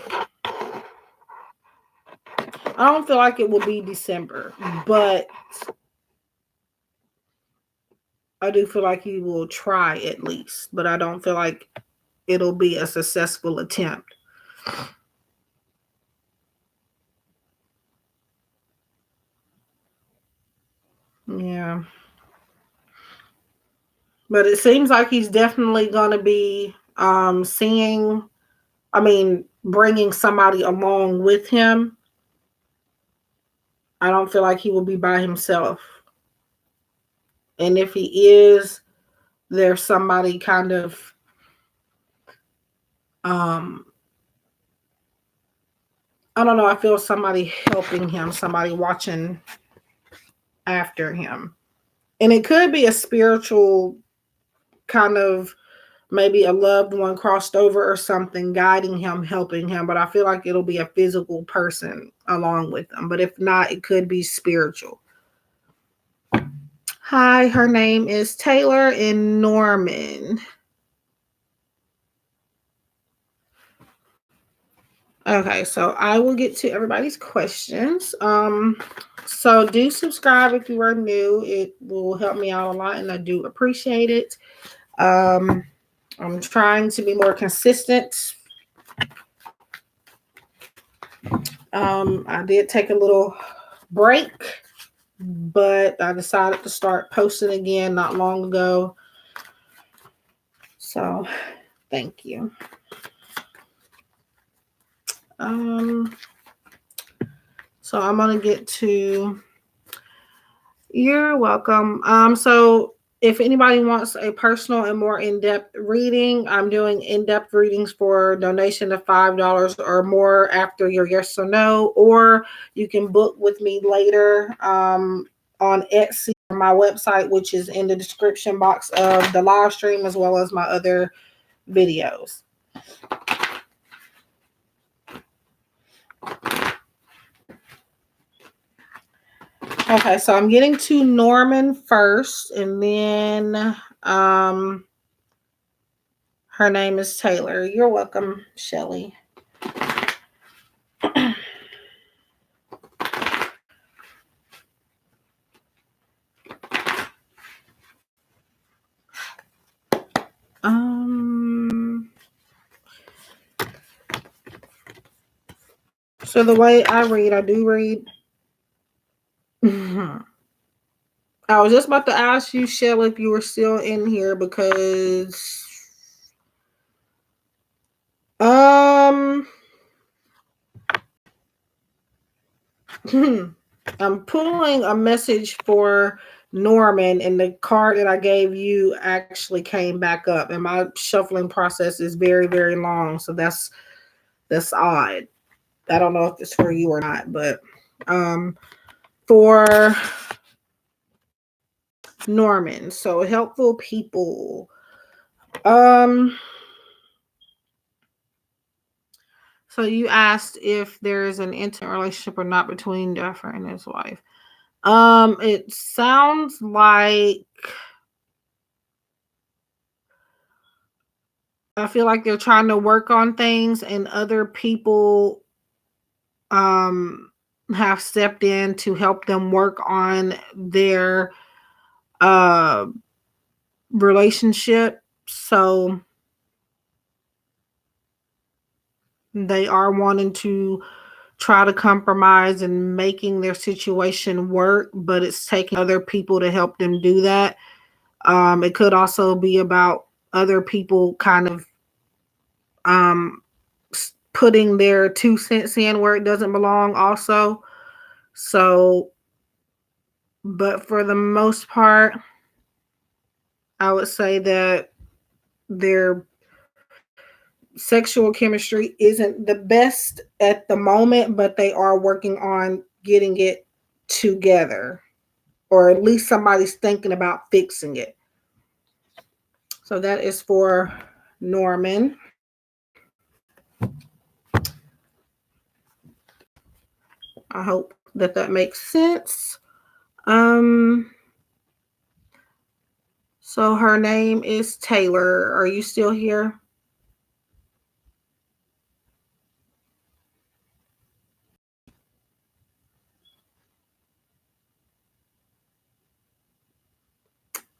don't feel like it will be December, but I do feel like he will try at least. But I don't feel like it'll be a successful attempt. Yeah. But it seems like he's definitely going to be seeing, I mean, bringing somebody along with him. I don't feel like he will be by himself. And if he is, there's somebody kind of um I don't know, I feel somebody helping him, somebody watching after him. And it could be a spiritual kind of, maybe a loved one crossed over or something, guiding him, helping him, but I feel like it'll be a physical person along with him. But if not, it could be spiritual. Hi, her name is Taylor in Norman. Okay, so I will get to everybody's questions. So do subscribe if you are new. It will help me out a lot, and I do appreciate it. Um, I'm trying to be more consistent. I did take a little break, but I decided to start posting again not long ago. So thank you. So I'm gonna get to. You're welcome. So if anybody wants a personal and more in-depth reading, I'm doing in-depth readings for donation of $5 or more after your yes or no, or you can book with me later on Etsy or my website, which is in the description box of the live stream, as well as my other videos. Okay, so I'm getting to Norman first, and then her name is Taylor. You're welcome, Shelly. So the way I read, I do read. I was just about to ask you, Shelly, if you were still in here because I'm pulling a message for Norman, and the card that I gave you actually came back up, and my shuffling process is very, very long, so that's odd. I don't know if it's for you or not, but for Norman, so helpful people. So you asked if there is an intimate relationship or not between Jeffrey and his wife. It sounds like I feel like they're trying to work on things, and other people have stepped in to help them work on their uh relationship. So they are wanting to try to compromise and making their situation work, but it's taking other people to help them do that. It could also be about other people kind of um, putting their 2 cents in where it doesn't belong also. So, but for the most part, I would say that their sexual chemistry isn't the best at the moment, but they are working on getting it together, or at least somebody's thinking about fixing it. So that is for Norman. I hope that makes sense. Um, so her name is Taylor. Are you still here?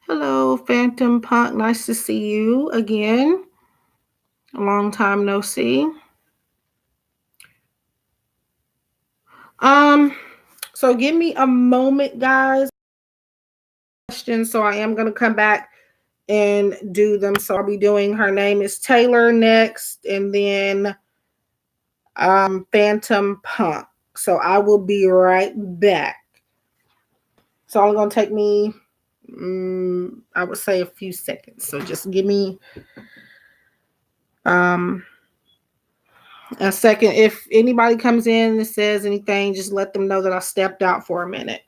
Hello, Phantom Punk. Nice to see you again. A long time no see. Um, so give me a moment, guys. Questions. So I am gonna come back and do them. So I'll be doing her name is Taylor next, and then Phantom Punk. So I will be right back. So only gonna take me I would say a few seconds. So just give me um a second. If anybody comes in and says anything, just let them know that I stepped out for a minute.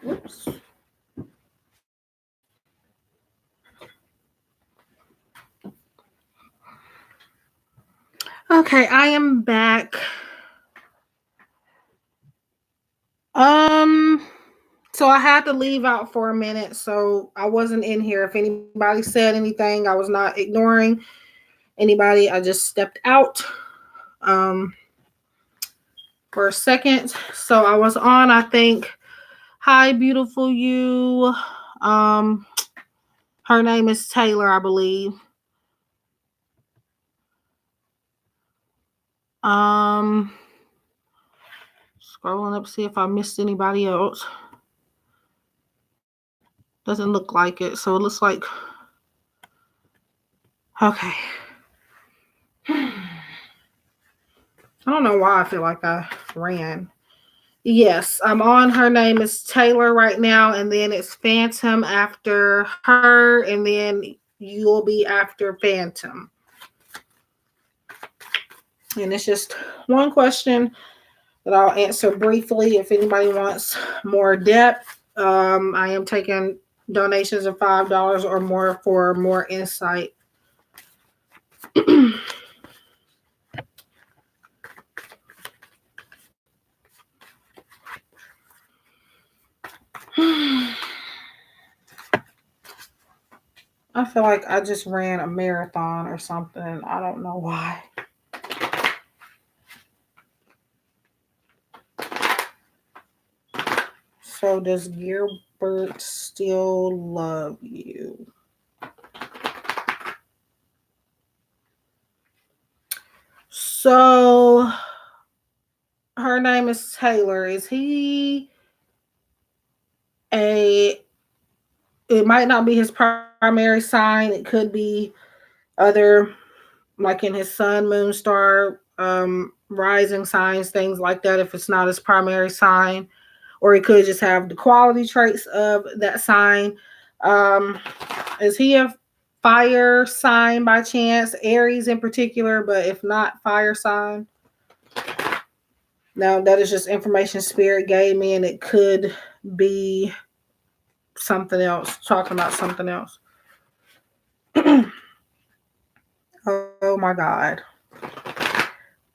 Whoops. Okay, I am back. Um, so I had to leave out for a minute, so I wasn't in here. If anybody said anything, I was not ignoring anybody. I just stepped out um for a second. So I was on, I think, Hi Beautiful You. Um her name is Taylor, I believe. Um Scrolling up, see if I missed anybody else. Doesn't look like it. So it looks like okay. I don't know why I feel like I ran. Yes, I'm on. Her name is Taylor right now, and then it's Phantom after her, and then you'll be after Phantom. And it's just one question that I'll answer briefly. If anybody wants more depth, I am taking donations of $5 or more for more insight. I feel like I just ran a marathon or something. I don't know why. So does Gilbert still love you? So her name is Taylor. Is he a it might not be his primary sign. It could be other like in his sun, moon, star, rising signs, things like that, if it's not his primary sign. Or he could just have the quality traits of that sign. Um, is he a fire sign by chance? Aries in particular, but if not, fire sign. Now, that is just information Spirit gave me, and it could be something else, talking about something else. Oh my God.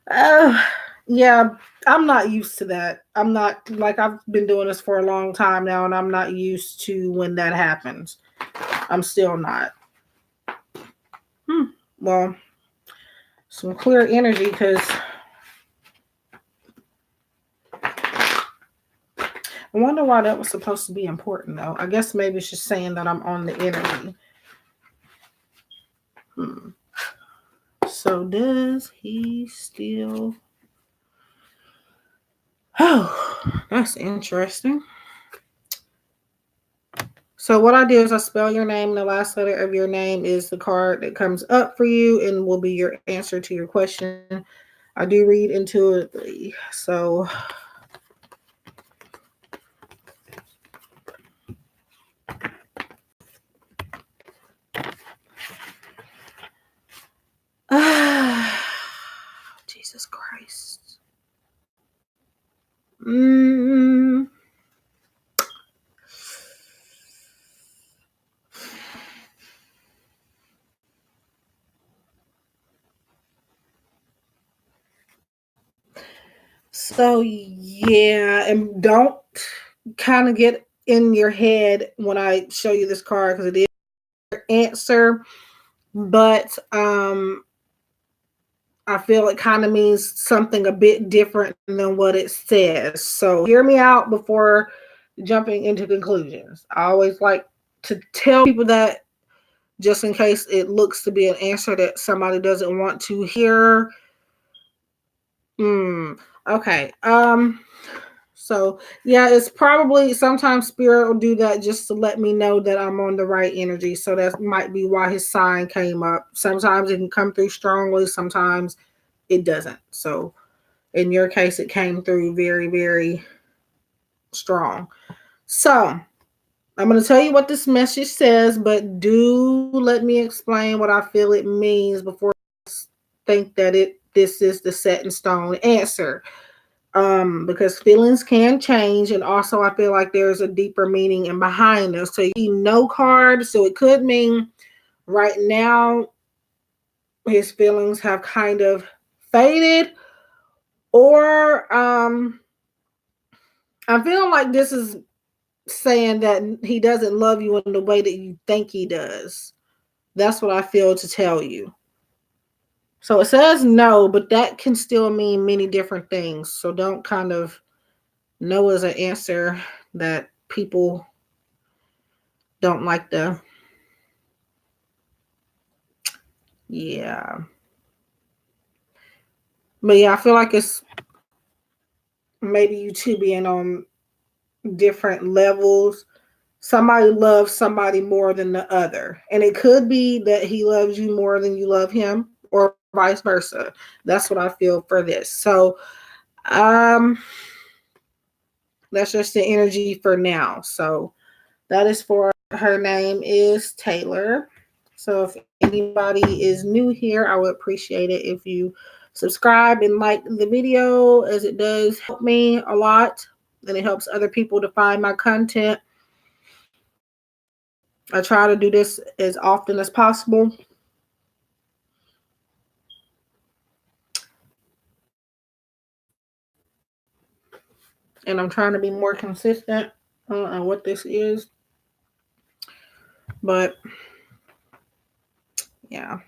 Uh, yeah, I'm not used to that. I'm not like I've been doing this for a long time now, and I'm not used to when that happens. I'm still not. Well, some clear energy because I wonder why that was supposed to be important though. I guess maybe it's just saying that I'm on the energy. So does he still? Oh, that's interesting. So what I do is I spell your name. The last letter of your name is the card that comes up for you and will be your answer to your question. I do read intuitively. So Jesus Christ. Mm. So yeah, and don't kind of get in your head when I show you this card because it is your answer, but I feel it kind of means something a bit different than what it says. So hear me out before jumping into conclusions. I always like to tell people that just in case it looks to be an answer that somebody doesn't want to hear. Okay. So yeah, it's probably sometimes Spirit will do that just to let me know that I'm on the right energy. So that might be why his sign came up. Sometimes it can come through strongly, sometimes it doesn't. So in your case, it came through very, very strong. So I'm going to tell you what this message says, but do let me explain what I feel it means before I think that this is the set in stone answer. Because feelings can change, and also I feel like there's a deeper meaning in behind them. So you no card, so it could mean right now his feelings have kind of faded, or I feel like this is saying that he doesn't love you in the way that you think he does. That's what I feel to tell you. So it says no, but that can still mean many different things. So don't kind of no as an answer that people don't like the, yeah. But yeah, I feel like it's maybe you two being on different levels. Somebody loves somebody more than the other. And it could be that he loves you more than you love him, or vice versa. That's what I feel for this. So um that's just the energy for now. So that is for her name is Taylor. So if anybody is new here, I would appreciate it if you subscribe and like the video, as it does help me a lot and it helps other people to find my content. I try to do this as often as possible. And I'm trying to be more consistent on what this is. But yeah.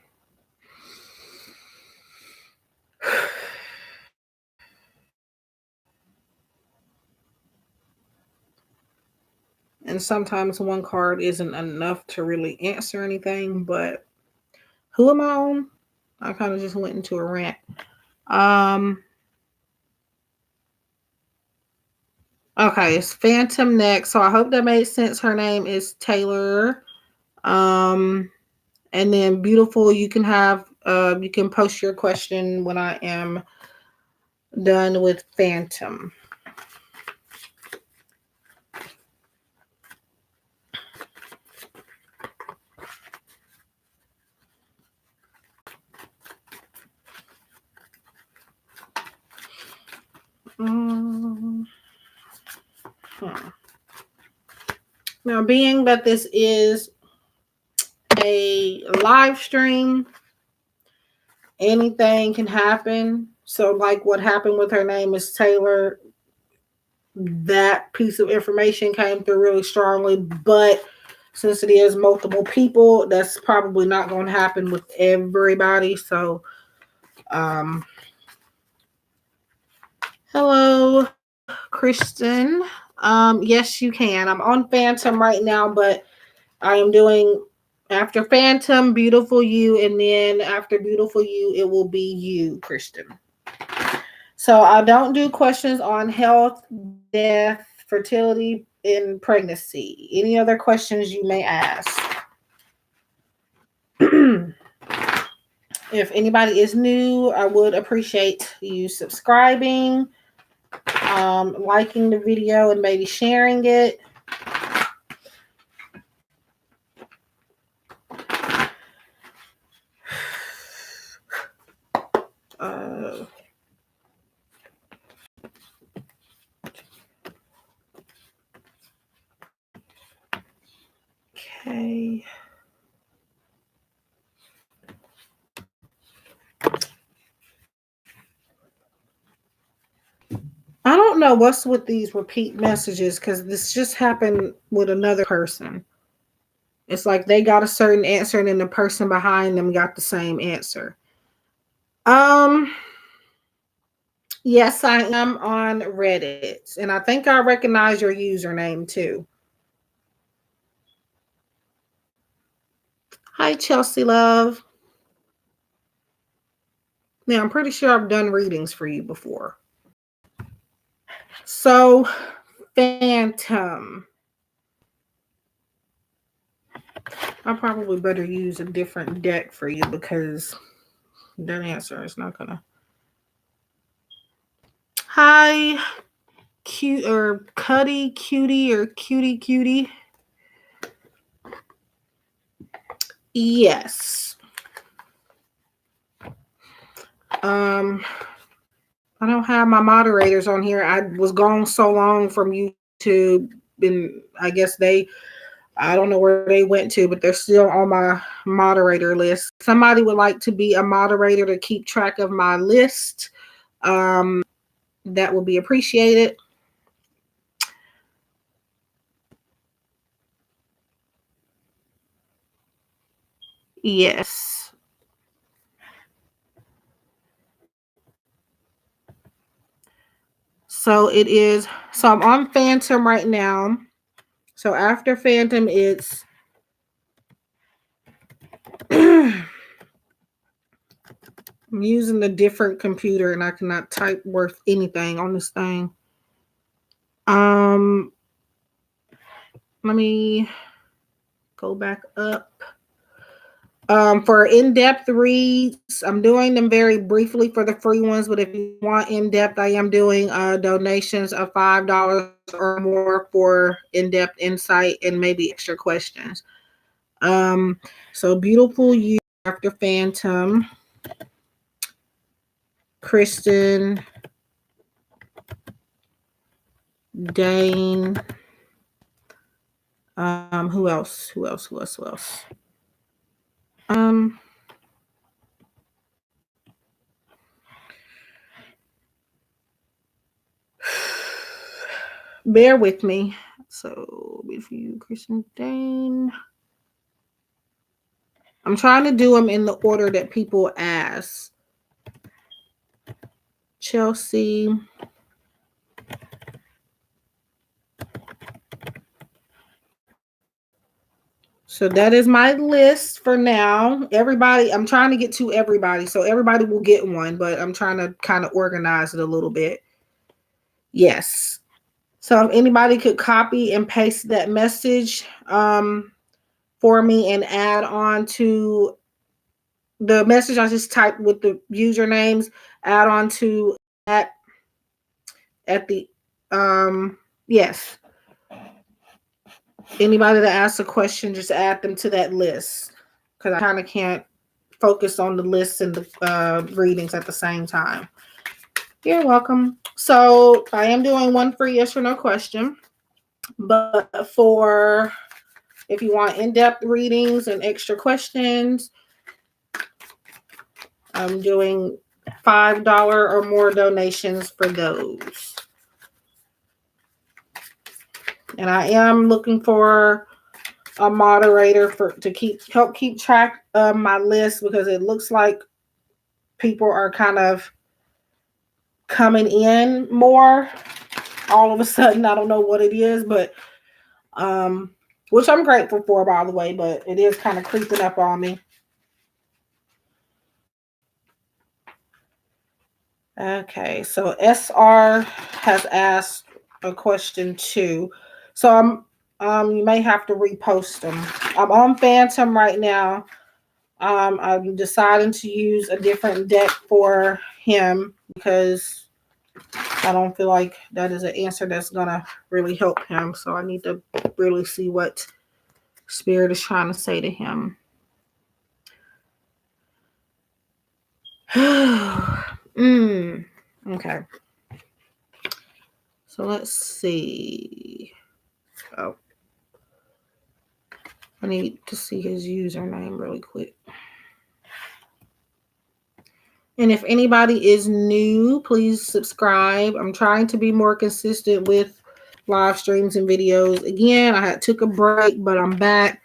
And sometimes one card isn't enough to really answer anything, but who am I on? I kind of just went into a rant. Okay, it's Phantom next. So I hope that made sense. Her name is Taylor. Um, and then beautiful, you can have you can post your question when I am done with Phantom. Um, Now, being that this is a live stream, anything can happen. So, like what happened with her name is Taylor, that piece of information came through really strongly. But since it is multiple people, that's probably not going to happen with everybody. So, hello, Kristen. Yes, you can. I'm on Phantom right now, but I am doing after Phantom, Beautiful You, and then after Beautiful You, it will be you, Kristen. So I don't do questions on health, death, fertility, and pregnancy. Any other questions you may ask? If anybody is new, I would appreciate you subscribing, liking the video, and maybe sharing it. Okay. I don't know what's with these repeat messages because this just happened with another person. It's like they got a certain answer and then the person behind them got the same answer. Yes, I am on Reddit, and I think I recognize your username too. Hi, Chelsea Love. Now, I'm pretty sure I've done readings for you before. So, Phantom. I probably better use a different deck for you because that answer is not gonna. Hi, cute or Cuddy Cutie or Cutie. Yes. Um, I don't have my moderators on here. I was gone so long from YouTube, and I guess I don't know where they went to, but they're still on my moderator list. Somebody would like to be a moderator to keep track of my list. That will be appreciated. Yes. So it is. So I'm on Phantom right now. So after Phantom, it's I'm using a different computer and I cannot type worth anything on this thing. Let me go back up. For in-depth reads, I'm doing them very briefly for the free ones, but if you want in-depth, I am doing donations of $5 or more for in-depth insight and maybe extra questions. So Beautiful You after Phantom, Kristen, Dane, who else? Bear with me. So if you, Kristen, Dane, I'm trying to do them in the order that people ask. Chelsea. So that is my list for now. Everybody, I'm trying to get to everybody. So everybody will get one, but I'm trying to kind of organize it a little bit. Yes. So if anybody could copy and paste that message for me and add on to the message I just typed with the usernames, add on to that at the yes. Anybody that asks a question, just add them to that list because I kind of can't focus on the lists and the readings at the same time. You're welcome. So I am doing one for yes or no question, but for if you want in-depth readings and extra questions, I'm doing $5 or more donations for those. And I am looking for a moderator to help keep track of my list because it looks like people are kind of coming in more all of a sudden. I don't know what it is, but which I'm grateful for, by the way, but it is kind of creeping up on me. Okay, so SR has asked a question too. So you may have to repost them. I'm on Phantom right now. I'm deciding to use a different deck for him because I don't feel like that is an answer that's gonna really help him. So I need to really see what Spirit is trying to say to him. Okay. So let's see. Oh. I need to see his username really quick. And if anybody is new, please subscribe. I'm trying to be more consistent with live streams and videos. Again, I took a break, but I'm back.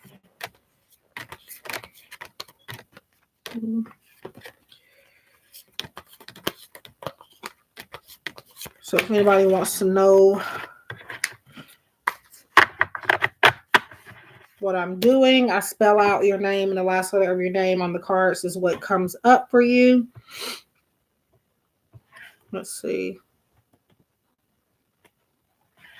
So if anybody wants to know what I'm doing, I spell out your name and the last letter of your name on the cards is what comes up for you. Let's see.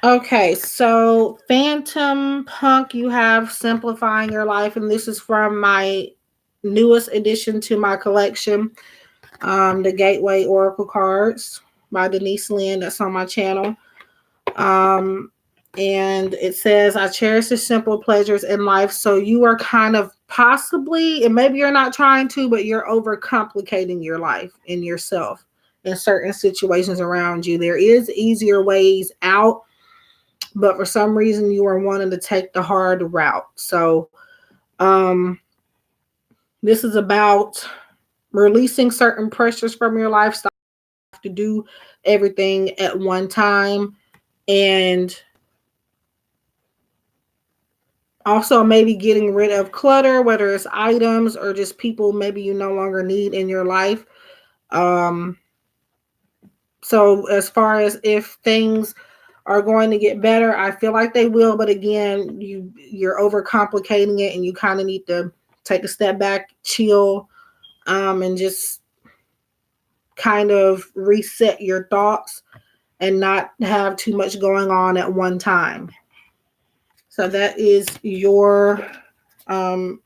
Okay, so Phantom Punk, you have Simplifying Your Life, and this is from my newest addition to my collection, the Gateway Oracle cards by Denise Lynn. That's on my channel. And it says, I cherish the simple pleasures in life. So you are kind of possibly, and maybe you're not trying to, but you're overcomplicating your life and yourself in certain situations around you. There is easier ways out, but for some reason you are wanting to take the hard route. So um this is about releasing certain pressures from your lifestyle to do everything at one time, and also maybe getting rid of clutter, whether it's items or just people maybe you no longer need in your life. um so as far as if things are going to get better, I feel like they will, but again, you're overcomplicating it, and you kind of need to take a step back, chill, and just kind of reset your thoughts and not have too much going on at one time. So that is your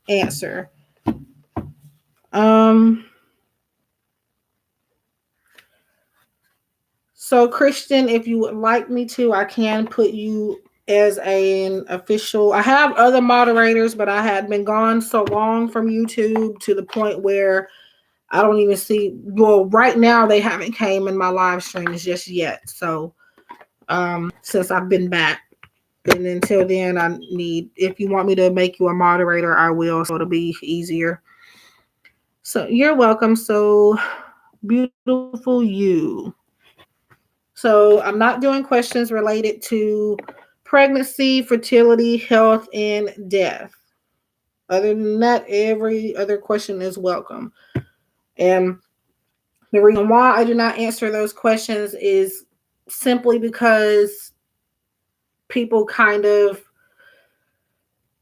answer. Um, so Christian, if you would like me to, I can put you as an official. I have other moderators, but I had been gone so long from YouTube to the point where I don't even see. Well, right now they haven't came in my live streams just yet. So since I've been back. And until then, I need, if you want me to make you a moderator, I will. So it'll be easier. So you're welcome. So beautiful you. So I'm not doing questions related to pregnancy, fertility, health, and death. Other than that, every other question is welcome. And the reason why I do not answer those questions is simply because people kind of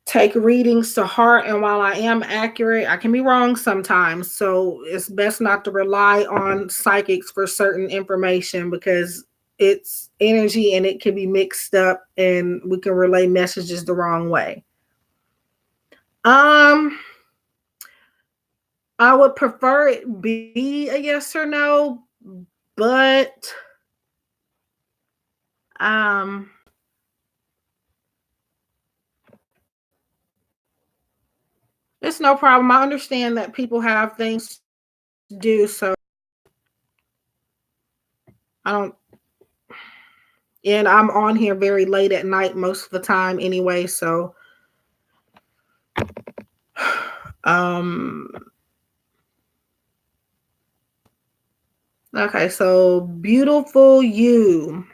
take readings to heart, and while I am accurate, I can be wrong sometimes. So it's best not to rely on psychics for certain information, because it's energy and it can be mixed up and we can relay messages the wrong way. I would prefer it be a yes or no, but it's no problem. I understand that people have things to do, so I don't, and I'm on here very late at night most of the time anyway, so okay, so beautiful you.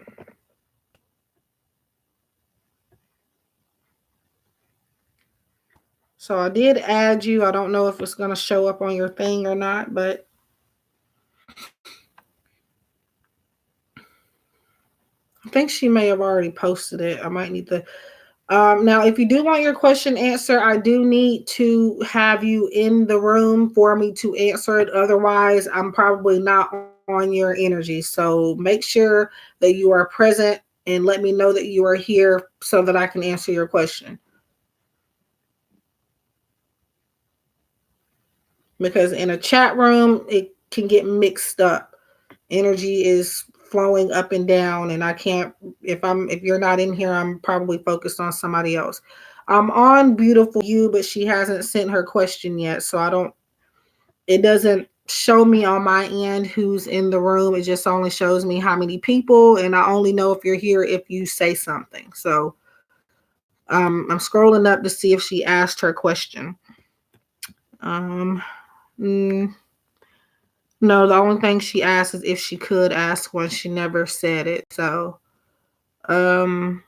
So I did add you. I don't know if it's going to show up on your thing or not, but I think she may have already posted it. I might need to. Now, if you do want your question answered, I do need to have you in the room for me to answer it. Otherwise, I'm probably not on your energy. So make sure that you are present and let me know that you are here so that I can answer your question. Because in a chat room, it can get mixed up. Energy is flowing up and down, and I can't, if you're not in here, I'm probably focused on somebody else. I'm on beautiful you, but she hasn't sent her question yet, so it doesn't show me on my end who's in the room. It just only shows me how many people, and I only know if you're here if you say something. So I'm scrolling up to see if she asked her question. No, the only thing she asked is if she could ask one. She never said it. So, hello,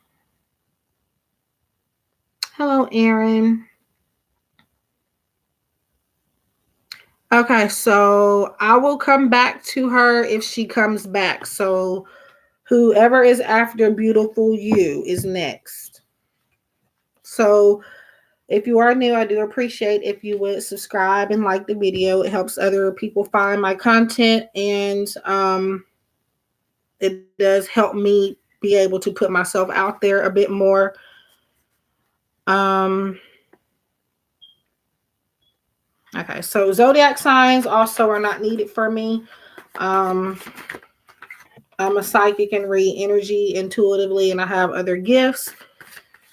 Aaron. Okay, so I will come back to her if she comes back. So, whoever is after beautiful you is next. So, if you are new, I do appreciate if you would subscribe and like the video. It helps other people find my content, and it does help me be able to put myself out there a bit more. Okay, so zodiac signs also are not needed for me. I'm a psychic and read energy intuitively, and I have other gifts.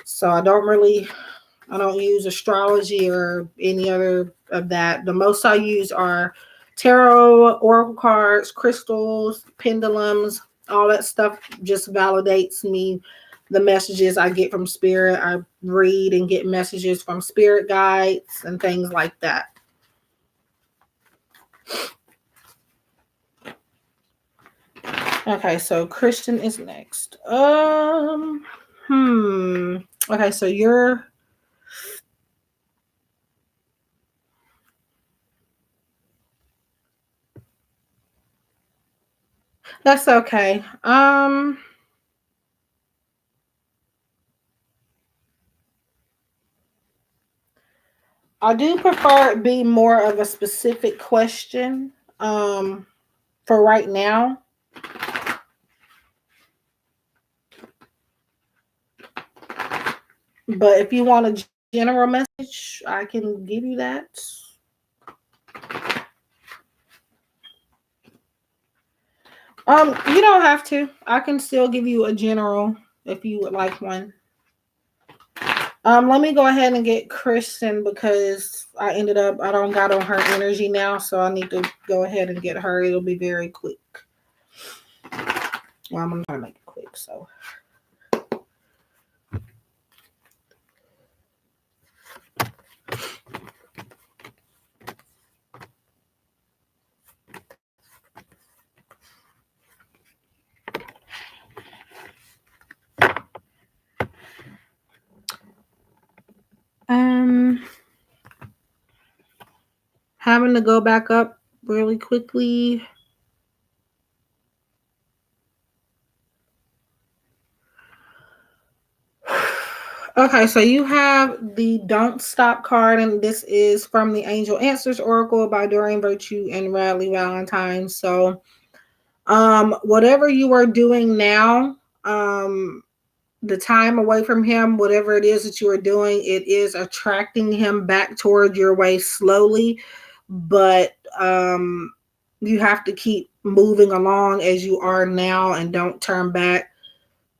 So I don't use astrology or any other of that. The most I use are tarot, oracle cards, crystals, pendulums, all that stuff just validates me. The messages I get from spirit, I read and get messages from spirit guides and things like that. Okay, so Christian is next. Okay, so you're that's okay. I do prefer it be more of a specific question for right now. But if you want a general message, I can give you that. You don't have to. I can still give you a general if you would like one. Let me go ahead and get Kristen because I don't got on her energy now, so I need to go ahead and get her. It'll be very quick. Well, I'm gonna try to make it quick, so. Having to go back up really quickly. Okay, so you have the Don't Stop card, and this is from the Angel Answers Oracle by Doreen Virtue and Radley Valentine. So, whatever you are doing now, the time away from him, whatever it is that you are doing, it is attracting him back toward your way slowly, but you have to keep moving along as you are now and don't turn back.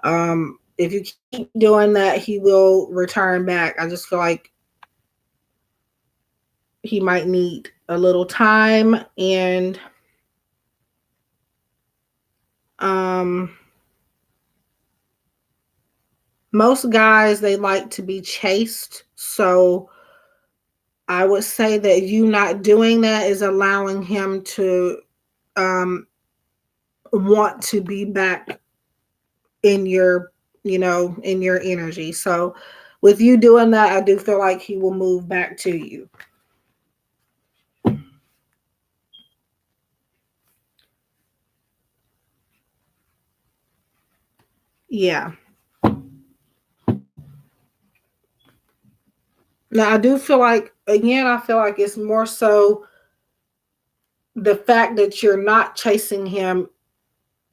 If you keep doing that, he will return back. I just feel like he might need a little time, and most guys, they like to be chased. So I would say that you not doing that is allowing him to want to be back in your, in your energy. So with you doing that, I do feel like he will move back to you. Yeah. Now I do feel like, again, I feel like it's more so the fact that you're not chasing him,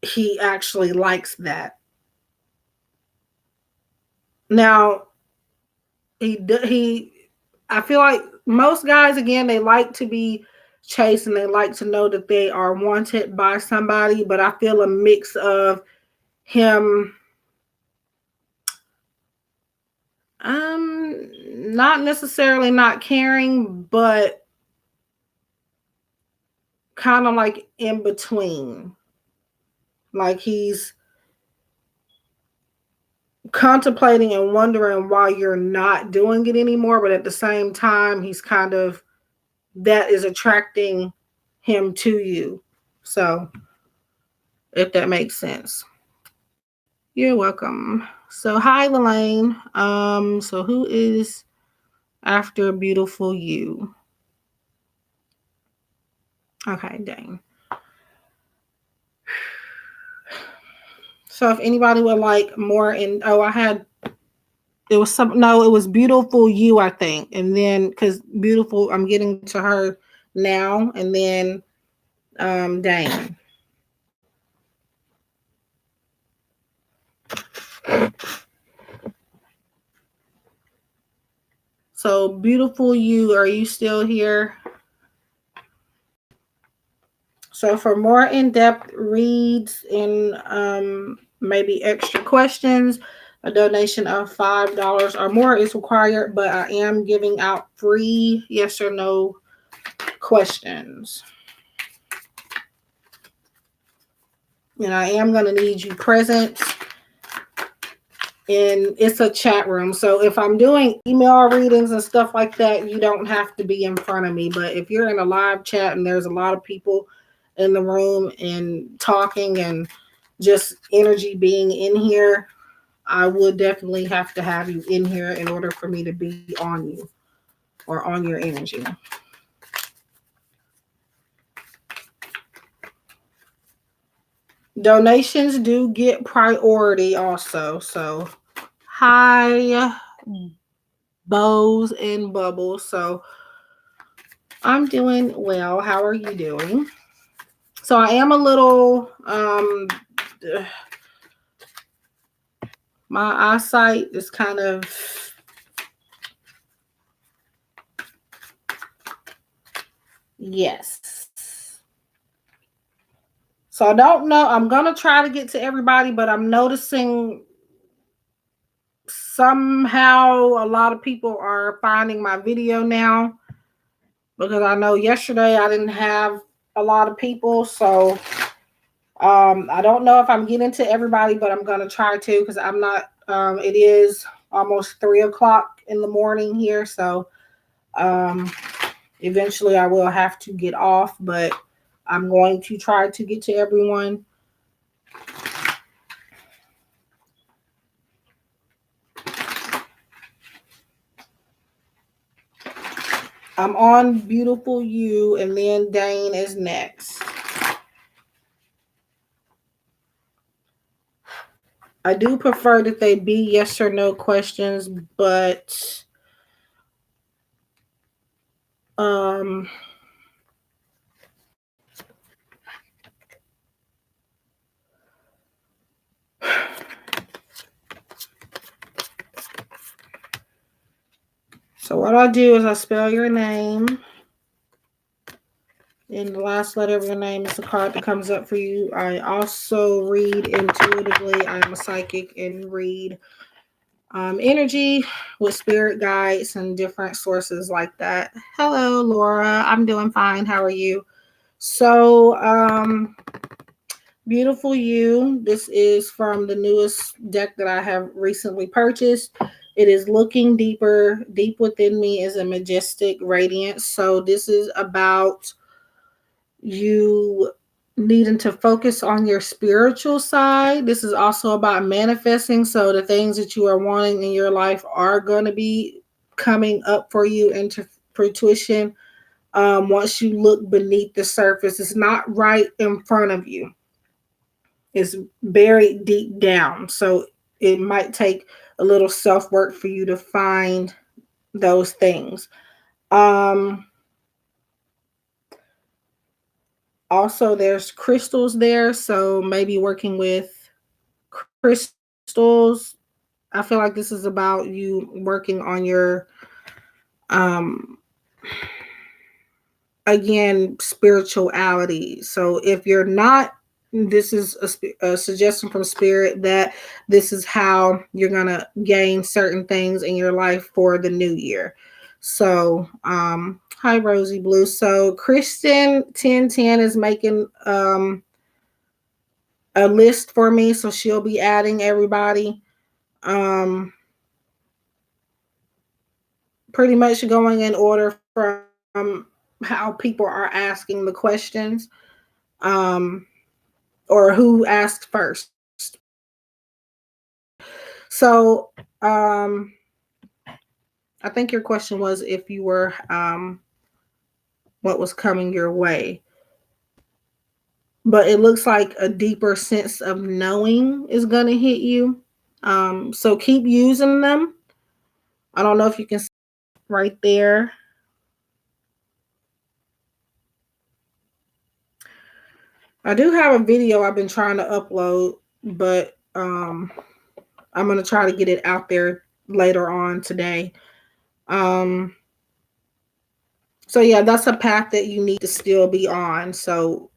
he actually likes that. Now, I feel like most guys, again, they like to be chased and they like to know that they are wanted by somebody, but I feel a mix of him not necessarily not caring, but kind of like in between. Like he's contemplating and wondering why you're not doing it anymore, but at the same time, he's kind of, that is attracting him to you. So, if that makes sense. You're welcome. So, hi, Lelaine. So who is after Beautiful You? Okay, dang. So if anybody would like more it was Beautiful You, I think. And then because Beautiful, I'm getting to her now, and then Dane. So Beautiful You, are you still here? So for more in-depth reads and maybe extra questions, a donation of $5 or more is required, but I am giving out free yes or no questions. And I am going to need you present. And it's a chat room. So if I'm doing email readings and stuff like that, you don't have to be in front of me. But if you're in a live chat and there's a lot of people in the room and talking and just energy being in here, I would definitely have to have you in here in order for me to be on you or on your energy. Donations do get priority also. So hi, Bows and Bubbles. So I'm doing well. How are you doing? So I am a little my eyesight is kind of yes. So I don't know. I'm gonna try to get to everybody, but I'm noticing somehow a lot of people are finding my video now because I know yesterday I didn't have a lot of people. So I don't know if I'm getting to everybody, but I'm gonna try to because I'm not. It is almost 3:00 in the morning here, so eventually I will have to get off, but I'm going to try to get to everyone. I'm on Beautiful You, and then Dane is next. I do prefer that they be yes or no questions, but so what I do is I spell your name. And the last letter of your name is the card that comes up for you. I also read intuitively. I am a psychic and read energy with spirit guides and different sources like that. Hello, Laura. I'm doing fine. How are you? So, Beautiful You. This is from the newest deck that I have recently purchased. It is looking deeper. Deep within me is a majestic radiance. So this is about you needing to focus on your spiritual side. This is also about manifesting. So the things that you are wanting in your life are going to be coming up for you into fruition. Once you look beneath the surface, it's not right in front of you. It's buried deep down. So it might take a little self work for you to find those things. Also, there's crystals there. So maybe working with crystals. I feel like this is about you working on your, um, again, spirituality. So if you're not, this is a suggestion from spirit that this is how you're going to gain certain things in your life for the new year. So, hi, Rosie Blue. So Kristen 1010 is making, a list for me. So she'll be adding everybody. Pretty much going in order from how people are asking the questions, or who asked first. So I think your question was if you were what was coming your way. But it looks like a deeper sense of knowing is going to hit you. So keep using them. I don't know if you can see right there. I do have a video I've been trying to upload, but I'm going to try to get it out there later on today. So yeah, that's a path that you need to still be on. So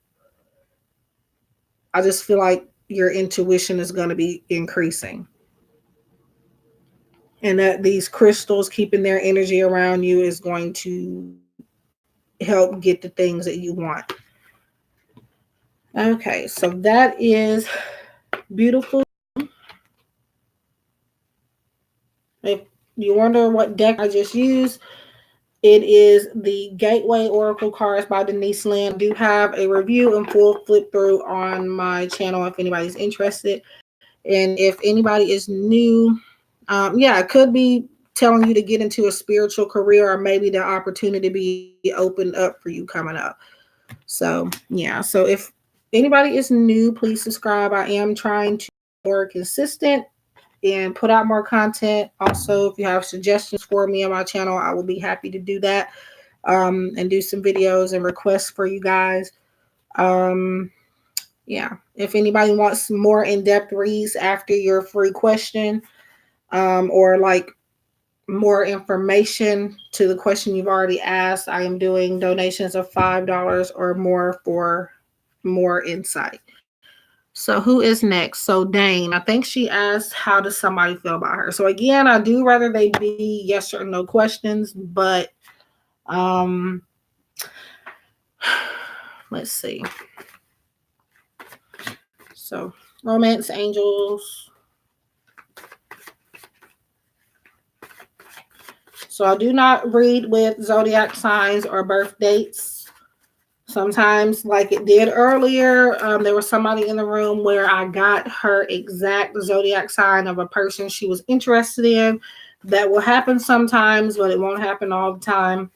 I just feel like your intuition is going to be increasing. And that these crystals keeping their energy around you is going to help get the things that you want. Okay, so that is beautiful. If you wonder what deck I just used, it is the Gateway Oracle cards by Denise Lynn. I do have a review and full flip through on my channel if anybody's interested. And if anybody is new, yeah, it could be telling you to get into a spiritual career, or maybe the opportunity be opened up for you coming up. So yeah, so if anybody is new, please subscribe. I am trying to be more consistent and put out more content. Also, if you have suggestions for me on my channel, I will be happy to do that, and do some videos and requests for you guys. Um, yeah, if anybody wants more in-depth reads after your free question, or like more information to the question you've already asked, I am doing donations of $5 or more for more insight. So who is next? So Dane, I think she asked, how does somebody feel about her? So again, I do rather they be yes or no questions, but um let's see. So romance angels. So I do not read with zodiac signs or birth dates. Sometimes, like it did earlier, there was somebody in the room where I got her exact zodiac sign of a person she was interested in. That will happen sometimes, but it won't happen all the time.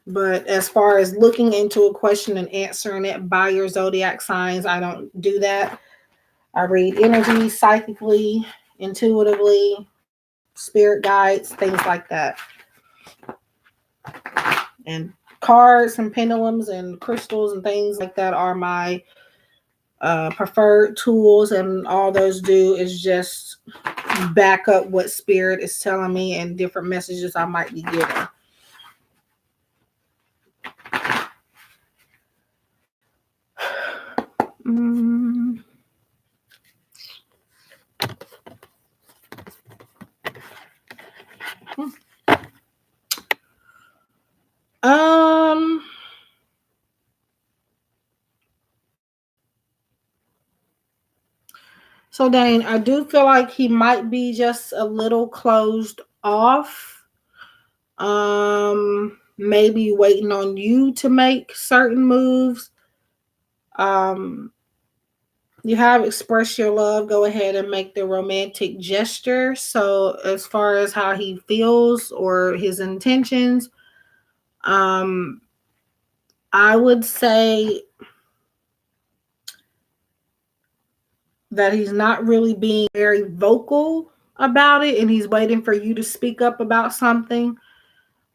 But as far as looking into a question and answering it by your zodiac signs, I don't do that. I read energy psychically, intuitively, spirit guides, things like that. And cards and pendulums and crystals and things like that are my preferred tools, and all those do is just back up what spirit is telling me and different messages I might be getting. Mm. Um So Dane, I do feel like he might be just a little closed off. Maybe waiting on you to make certain moves. Um, you have expressed your love. Go ahead and make the romantic gesture. So as far as how he feels or his intentions, um, I would say that he's not really being very vocal about it, and he's waiting for you to speak up about something.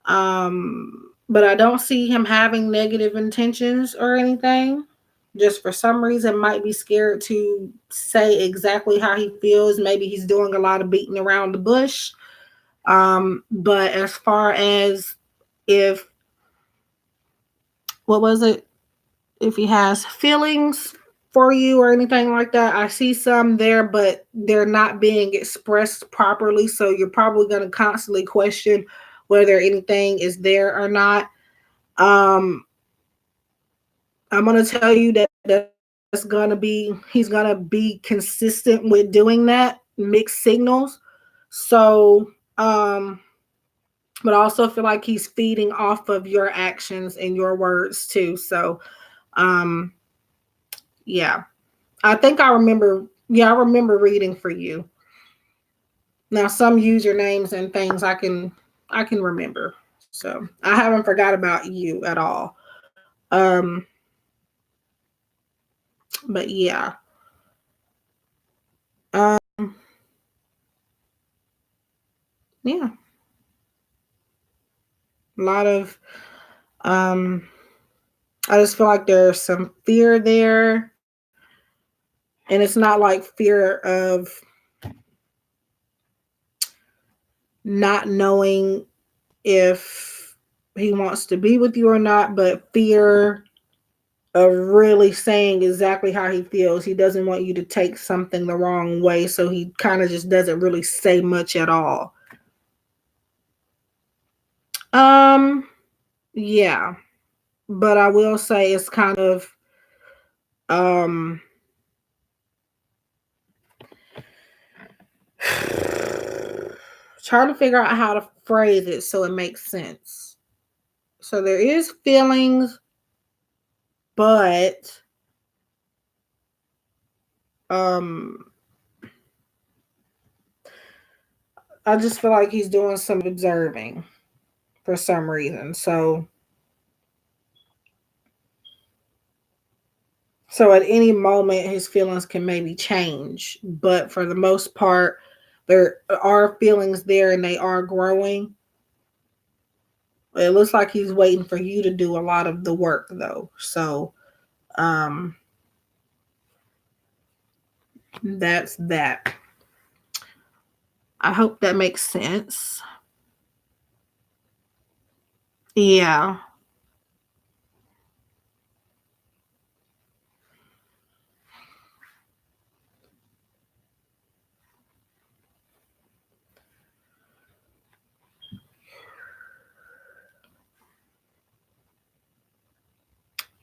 But I don't see him having negative intentions or anything. Just for some reason, might be scared to say exactly how he feels. Maybe he's doing a lot of beating around the bush. But as far as if what was it? If he has feelings for you or anything like that, I see some there, but they're not being expressed properly. So you're probably going to constantly question whether anything is there or not. Um, I'm going to tell you that he's going to be consistent with doing that, mixed signals. So, but I also feel like he's feeding off of your actions and your words too. So, um, yeah, I think I remember. Yeah, I remember reading for you. Now, some usernames and things I can remember. So I haven't forgot about you at all. Um, but yeah. Um, yeah. A lot of I just feel like there's some fear there. And it's not like fear of not knowing if he wants to be with you or not, but fear of really saying exactly how he feels. He doesn't want you to take something the wrong way, so he kind of just doesn't really say much at all. Um, yeah. but I will say it's kind of um trying to figure out how to phrase it so it makes sense. So there is feelings, but um I just feel like he's doing some observing for some reason. So at any moment his feelings can maybe change, but for the most part there are feelings there and they are growing. It looks like he's waiting for you to do a lot of the work though. So um that's that. I hope that makes sense. Yeah.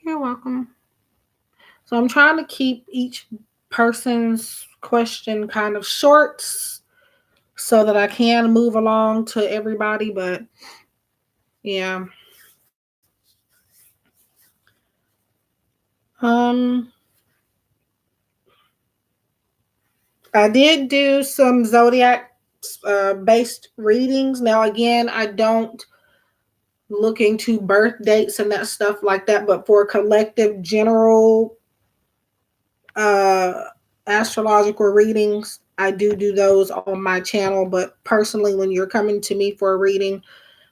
You're welcome. So I'm trying to keep each person's question kind of short so that I can move along to everybody, but yeah. Um I did do some zodiac based readings. Now again, I don't look into birth dates and that stuff like that, but for collective general uh astrological readings, I do those on my channel. But personally, when you're coming to me for a reading,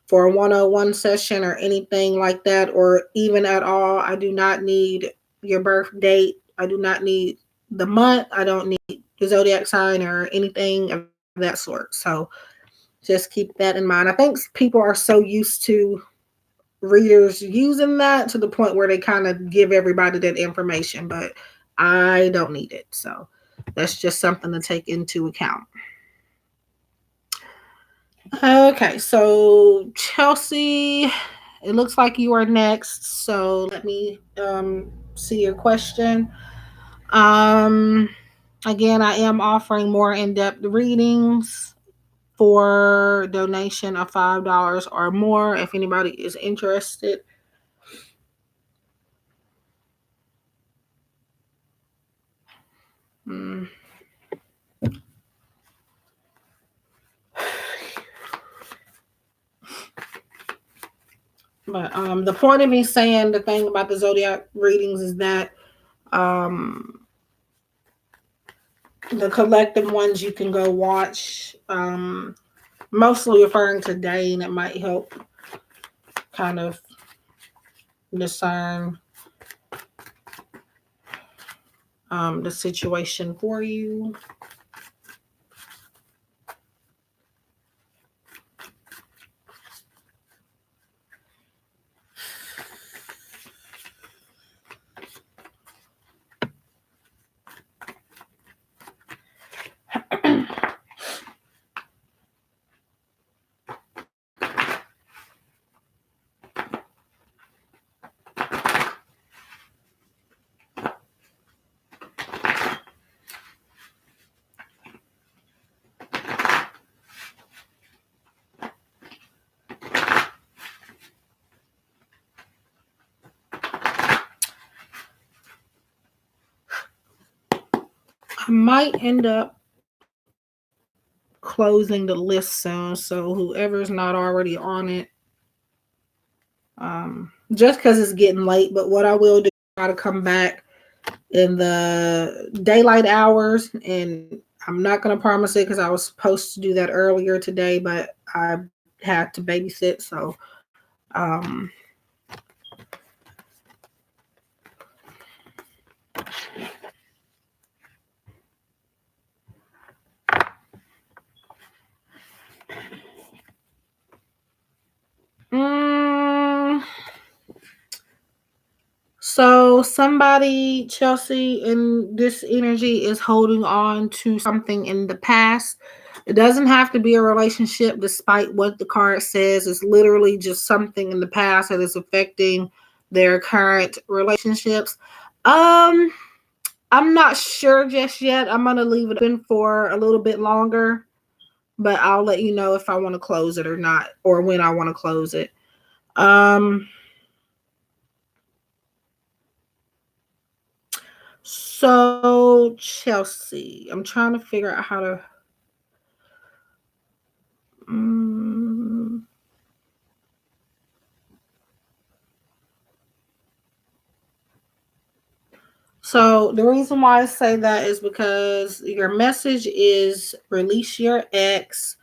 for a 101 session or anything like that, or even at all, I do not need your birth date. I do not need the month. I don't need the zodiac sign or anything of that sort. So just keep that in mind. I think people are so used to readers using that to the point where they kind of give everybody that information, but I don't need it. So that's just something to take into account. Okay, so Chelsea, it looks like you are next. So let me see your question. Um, Again, I am offering more in-depth readings for donation of $5 or more if anybody is interested. Mm. But the point of me saying the thing about the zodiac readings is that um, the collective ones you can go watch, mostly referring to Dane. It might help kind of discern the situation for you. I might end up closing the list soon, so whoever's not already on it, just because it's getting late. But what I will do, try to come back in the daylight hours, and I'm not going to promise it because I was supposed to do that earlier today, but I had to babysit. So um mm, so somebody, Chelsea, in this energy is holding on to something in the past. It doesn't have to be a relationship, despite what the card says. It's literally just something in the past that is affecting their current relationships. Um, I'm not sure just yet. I'm gonna leave it open for a little bit longer, but I'll let you know if I want to close it or not, or when I want to close it. Um, so Chelsea, I'm trying to figure out how to. Mm, so the reason why I say that is because your message is release your ex.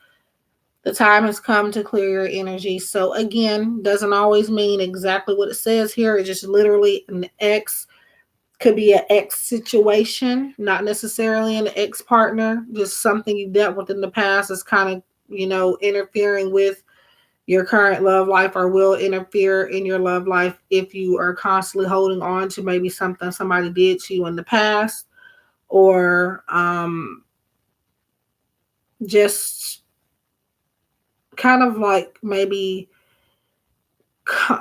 The time has come to clear your energy. So again, doesn't always mean exactly what it says here. It's just literally an ex. Could be an ex situation, not necessarily an ex partner, just something you dealt with in the past is kind of, interfering with your current love life or will interfere in your love life if you are constantly holding on to maybe something somebody did to you in the past, or just kind of like maybe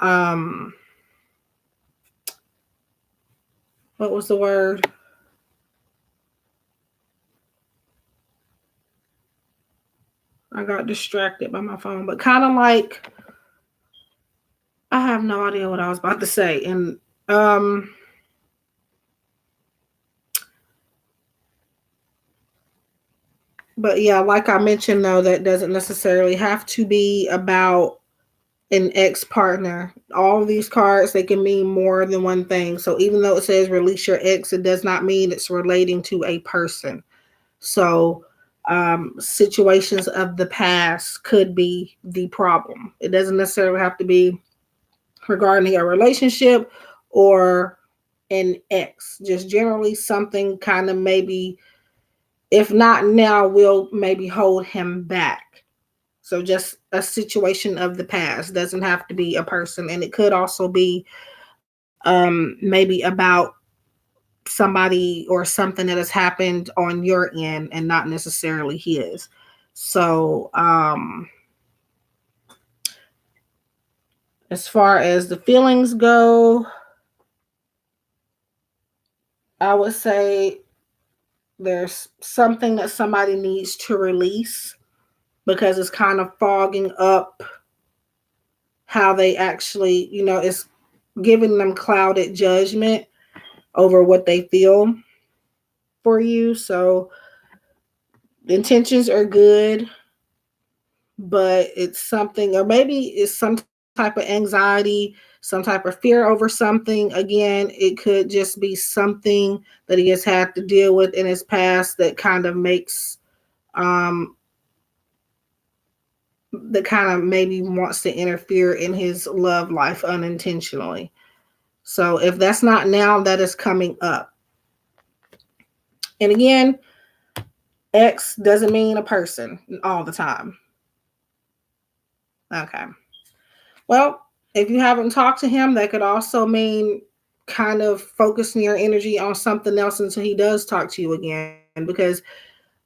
um what was the word? I got distracted by my phone, but kind of like I have no idea what I was about to say. And um but yeah, like I mentioned though, that doesn't necessarily have to be about an ex partner. All of these cards, they can mean more than one thing. So even though it says release your ex, it does not mean it's relating to a person. So situations of the past could be the problem. It doesn't necessarily have to be regarding a relationship or an ex. Just generally something kind of maybe, if not now, will maybe hold him back. So just a situation of the past, doesn't have to be a person, and it could also be maybe about somebody or something that has happened on your end and not necessarily his. So as far as the feelings go, I would say there's something that somebody needs to release because it's kind of fogging up how they actually, it's giving them clouded judgment over what they feel for you. So the intentions are good, but it's something, or maybe it's some type of anxiety, some type of fear over something. Again, it could just be something that he has had to deal with in his past that kind of makes, um, that kind of maybe wants to interfere in his love life unintentionally. So if that's not now, that is coming up. And again, X doesn't mean a person all the time. Okay. Well, if you haven't talked to him, that could also mean kind of focusing your energy on something else until he does talk to you again. Because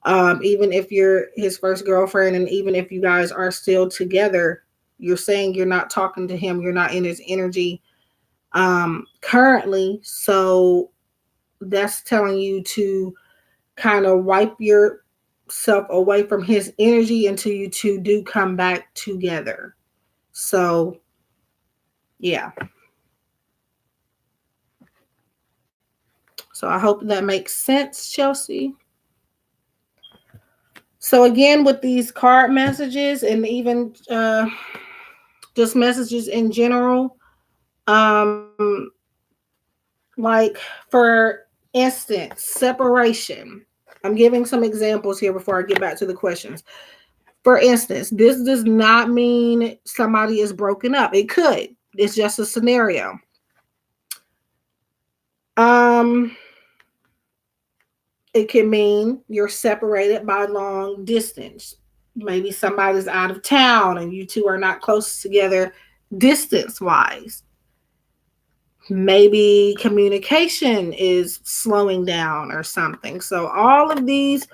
even if you're his first girlfriend, and even if you guys are still together, you're saying you're not talking to him, you're not in his energy currently. So that's telling you to kind of wipe yourself away from his energy until you two do come back together. So, yeah. So I hope that makes sense, Chelsea. So again, with these card messages and even just messages in general, um, like for instance, separation. I'm giving some examples here before I get back to the questions. For instance, this does not mean somebody is broken up. It could. It's just a scenario. Um, it can mean you're separated by long distance. Maybe somebody's out of town and you two are not close together distance wise. Maybe communication is slowing down or something. So all of these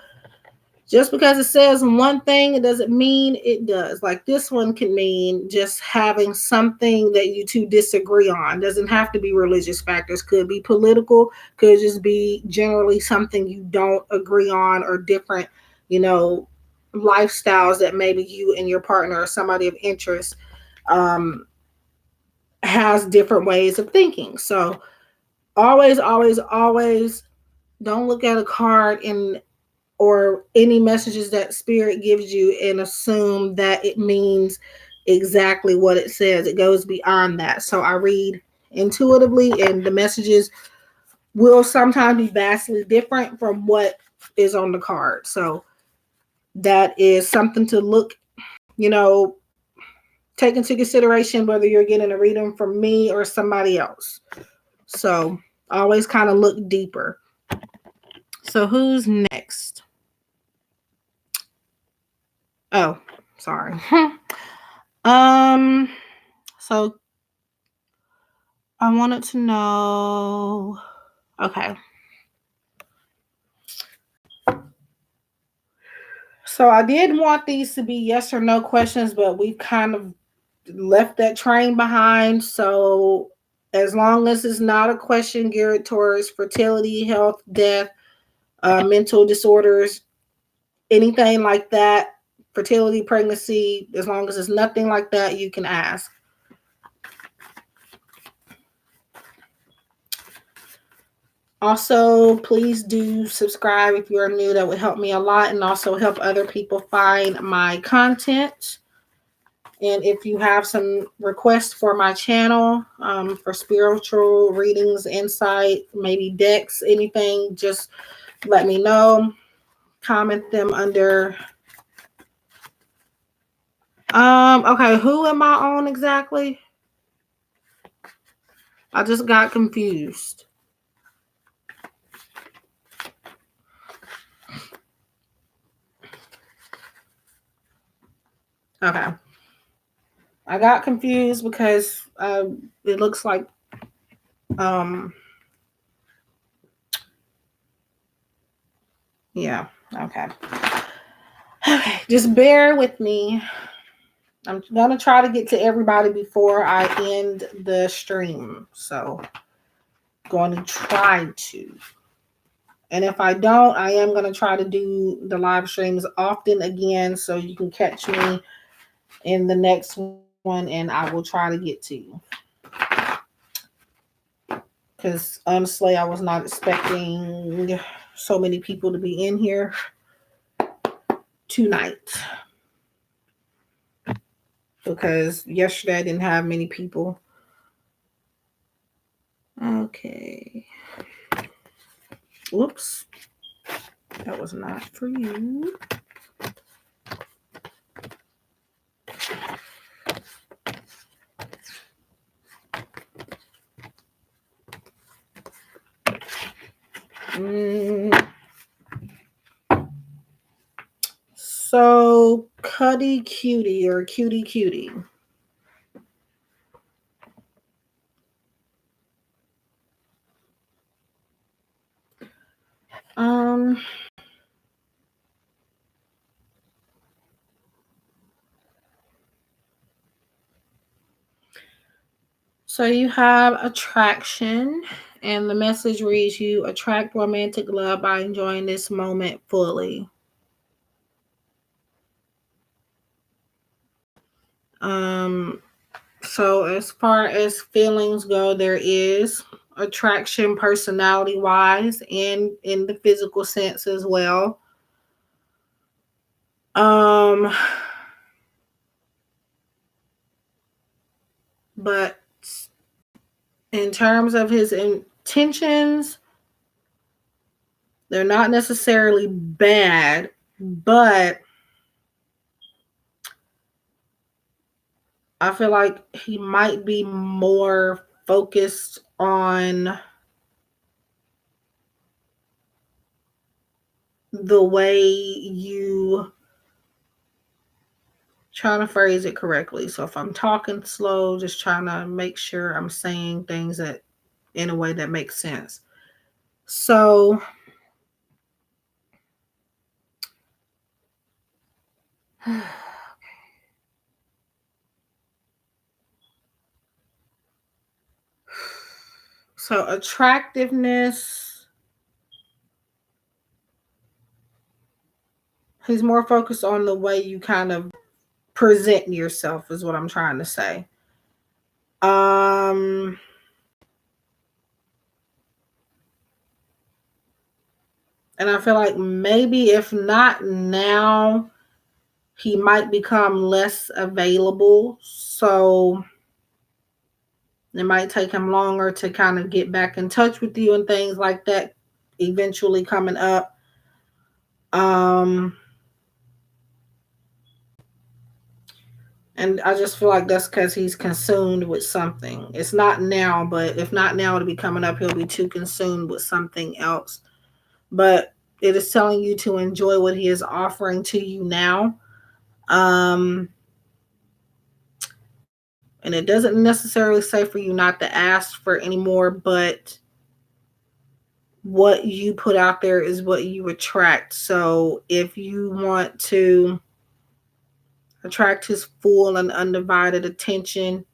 Just because it says one thing, it doesn't mean it does. Like this one can mean just having something that you two disagree on. Doesn't have to be religious factors. Could be political. Could just be generally something you don't agree on or different, you know, lifestyles that maybe you and your partner or somebody of interest um, has different ways of thinking. So always, always, always don't look at a card and or any messages that spirit gives you and assume that it means exactly what it says. It goes beyond that. So I read intuitively, and the messages will sometimes be vastly different from what is on the card. So that is something to look, you know, take into consideration whether you're getting a reading from me or somebody else. So always kind of look deeper. So who's next? Oh, sorry. um, so I wanted to know. Okay. So I did want these to be yes or no questions, but we've kind of left that train behind. So as long as it's not a question geared towards fertility, health, death, mental disorders, anything like that, fertility, pregnancy, as long as it's nothing like that, you can ask. Also, please do subscribe if you're new. That would help me a lot and also help other people find my content. And if you have some requests for my channel, for spiritual readings, insight, maybe decks, anything, just let me know. Comment them under. Okay, who am I on exactly? I just got confused. Okay. I got confused because it looks like yeah, okay. Okay, just bear with me. I'm gonna try to get to everybody before I end the stream. So going to try to. And if I don't, I am gonna try to do the live streams often again so you can catch me in the next one and I will try to get to you. Because honestly, I was not expecting so many people to be in here tonight. Because yesterday I didn't have many people. Okay. Whoops. That was not for you. So, Cuddy Cutie or Cutie Cutie. So you have attraction, and the message reads: you attract romantic love by enjoying this moment fully. So as far as feelings go, there is attraction personality wise and in the physical sense as well. But in terms of his intentions, they're not necessarily bad, but I feel like he might be more focused on the way you trying to phrase it correctly. So if I'm talking slow, just trying to make sure I'm saying things that in a way that makes sense. So So attractiveness, he's more focused on the way you kind of present yourself is what I'm trying to say. Um and I feel like maybe if not now, he might become less available. So it might take him longer to kind of get back in touch with you and things like that eventually coming up. Um and I just feel like that's because he's consumed with something. It's not now, but if not now, it'll be coming up. He'll be too consumed with something else. But it is telling you to enjoy what he is offering to you now. Um, and it doesn't necessarily say for you not to ask for any more, but what you put out there is what you attract. So if you want to attract his full and undivided attention,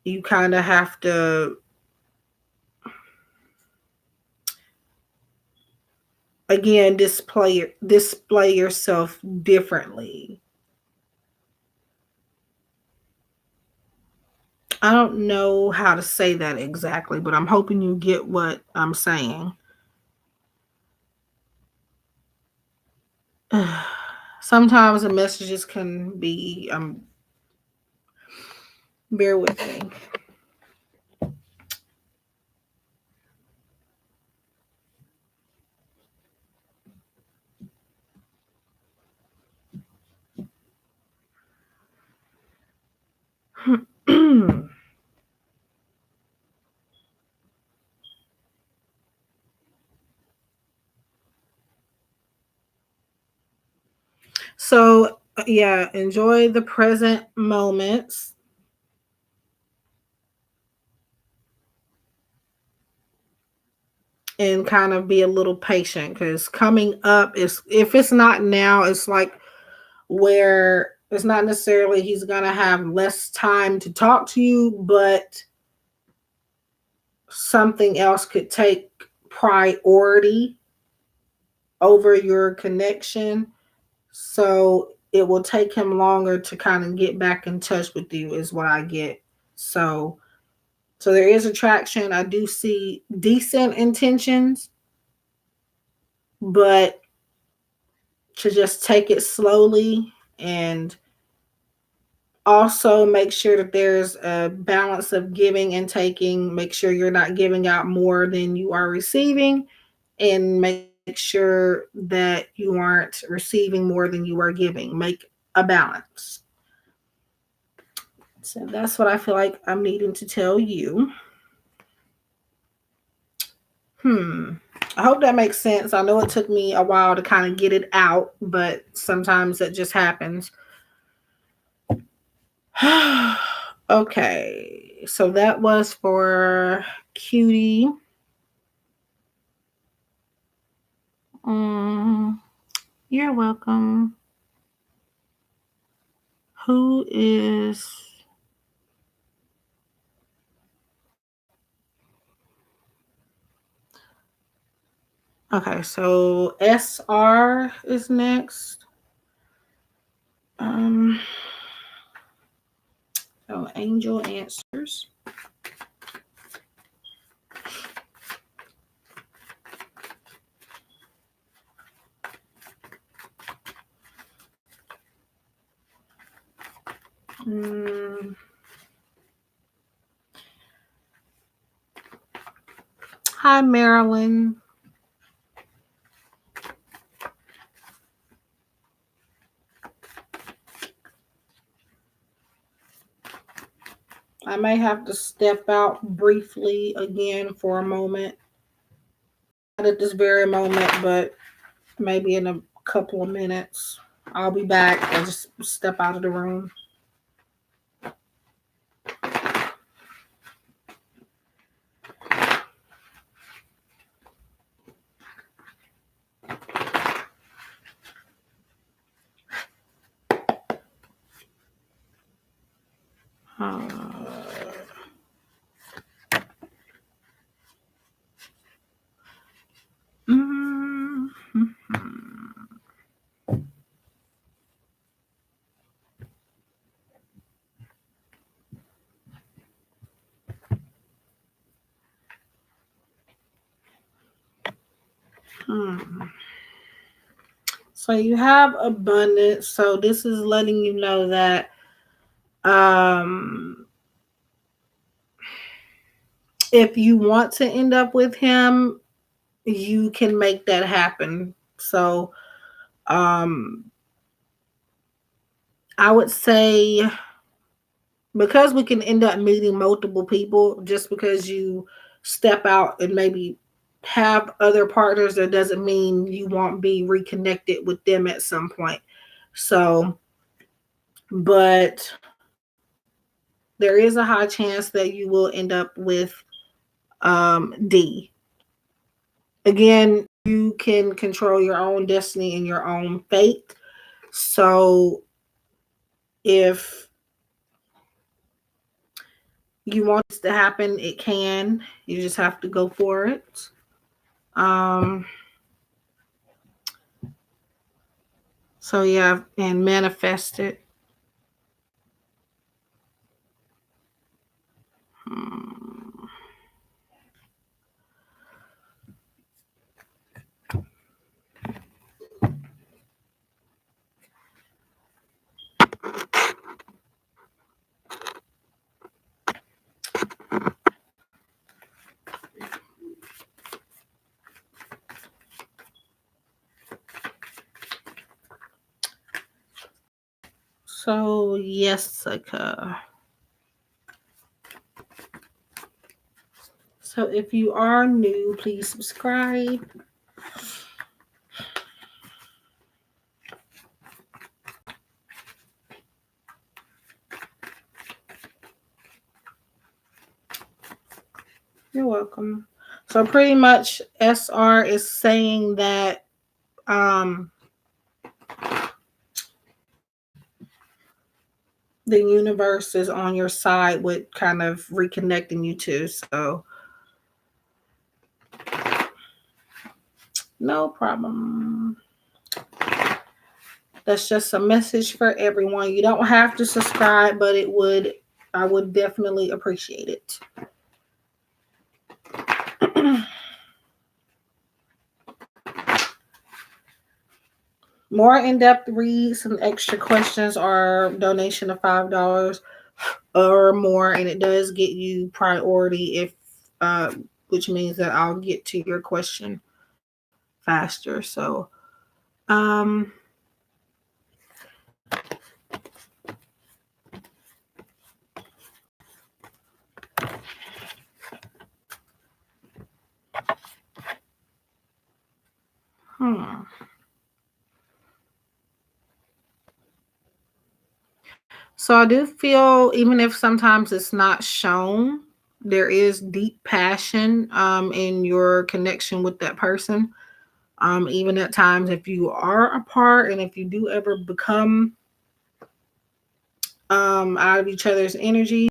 you kind of have to, again, display yourself differently. I don't know how to say that exactly, but I'm hoping you get what I'm saying. Sometimes the messages can be bear with me. So yeah, enjoy the present moments and kind of be a little patient because coming up is, if it's not now, it's like where it's not necessarily he's gonna have less time to talk to you, but something else could take priority over your connection. So it will take him longer to kind of get back in touch with you, is what I get. So there is attraction. I do see decent intentions, but to just take it slowly and also make sure that there's a balance of giving and taking. Make sure you're not giving out more than you are receiving, and make sure that you aren't receiving more than you are giving. Make a balance. So that's what I feel like I'm needing to tell you. Hmm. I hope that makes sense. I know it took me a while to kind of get it out, but sometimes it just happens. Okay. So that was for Cutie. Mm, you're welcome. Who is. Okay, so SR is next. Um, so Angel Answers. Mm, hi, Marilyn. I may have to step out briefly again for a moment. Not at this very moment, but maybe in a couple of minutes. I'll be back. I'll just step out of the room. Uh, mm, hmm. So you have abundance. So this is letting you know that um if you want to end up with him, you can make that happen. So um I would say, because we can end up meeting multiple people, just because you step out and maybe have other partners, that doesn't mean you won't be reconnected with them at some point. So, but there is a high chance that you will end up with D. Again, you can control your own destiny and your own fate. So if you want this to happen, it can. You just have to go for it. Um, so yeah, and manifest it. Hmm. So Jessica. So if you are new, please subscribe. You're welcome. So pretty much SR is saying that um the universe is on your side with kind of reconnecting you two. So no problem. That's just a message for everyone. You don't have to subscribe, but I would definitely appreciate it. More in-depth reads and extra questions are donation of $5 or more, and it does get you priority if which means that I'll get to your question faster. So um hmm. So I do feel, even if sometimes it's not shown, there is deep passion in your connection with that person. Even at times, if you are apart and if you do ever become out of each other's energy,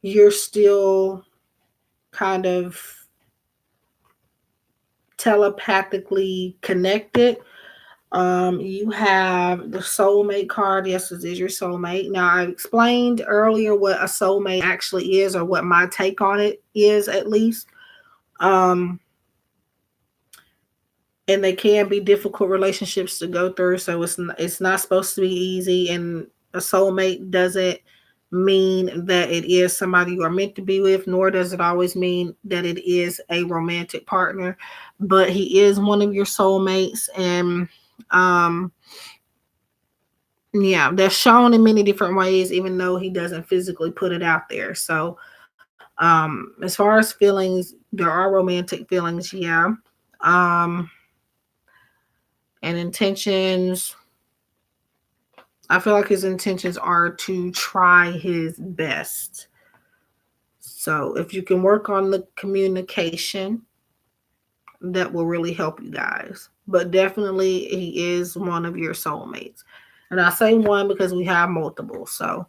you're still kind of telepathically connected. You have the soulmate card. Yes, this is your soulmate. Now, I explained earlier what a soulmate actually is, or what my take on it is, at least. Um, and they can be difficult relationships to go through. So it's not supposed to be easy. And a soulmate doesn't mean that it is somebody you are meant to be with, nor does it always mean that it is a romantic partner. But he is one of your soulmates, and um, yeah, that's shown in many different ways, even though he doesn't physically put it out there. So, as far as feelings, there are romantic feelings, yeah. Um, and intentions, I feel like his intentions are to try his best. So, if you can work on the communication, that will really help you guys. But definitely, he is one of your soulmates. And I say one because we have multiple. So,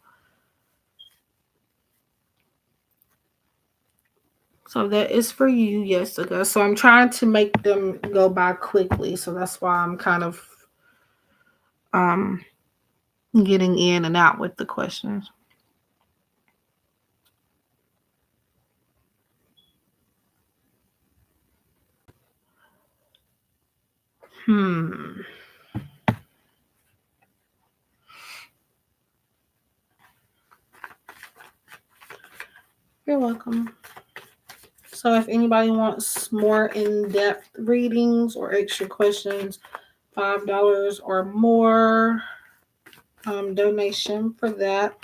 So that is for you, Jessica. So I'm trying to make them go by quickly. So that's why I'm kind of um getting in and out with the questions. Hmm. You're welcome. So if anybody wants more in-depth readings or extra questions, $5 or more donation for that.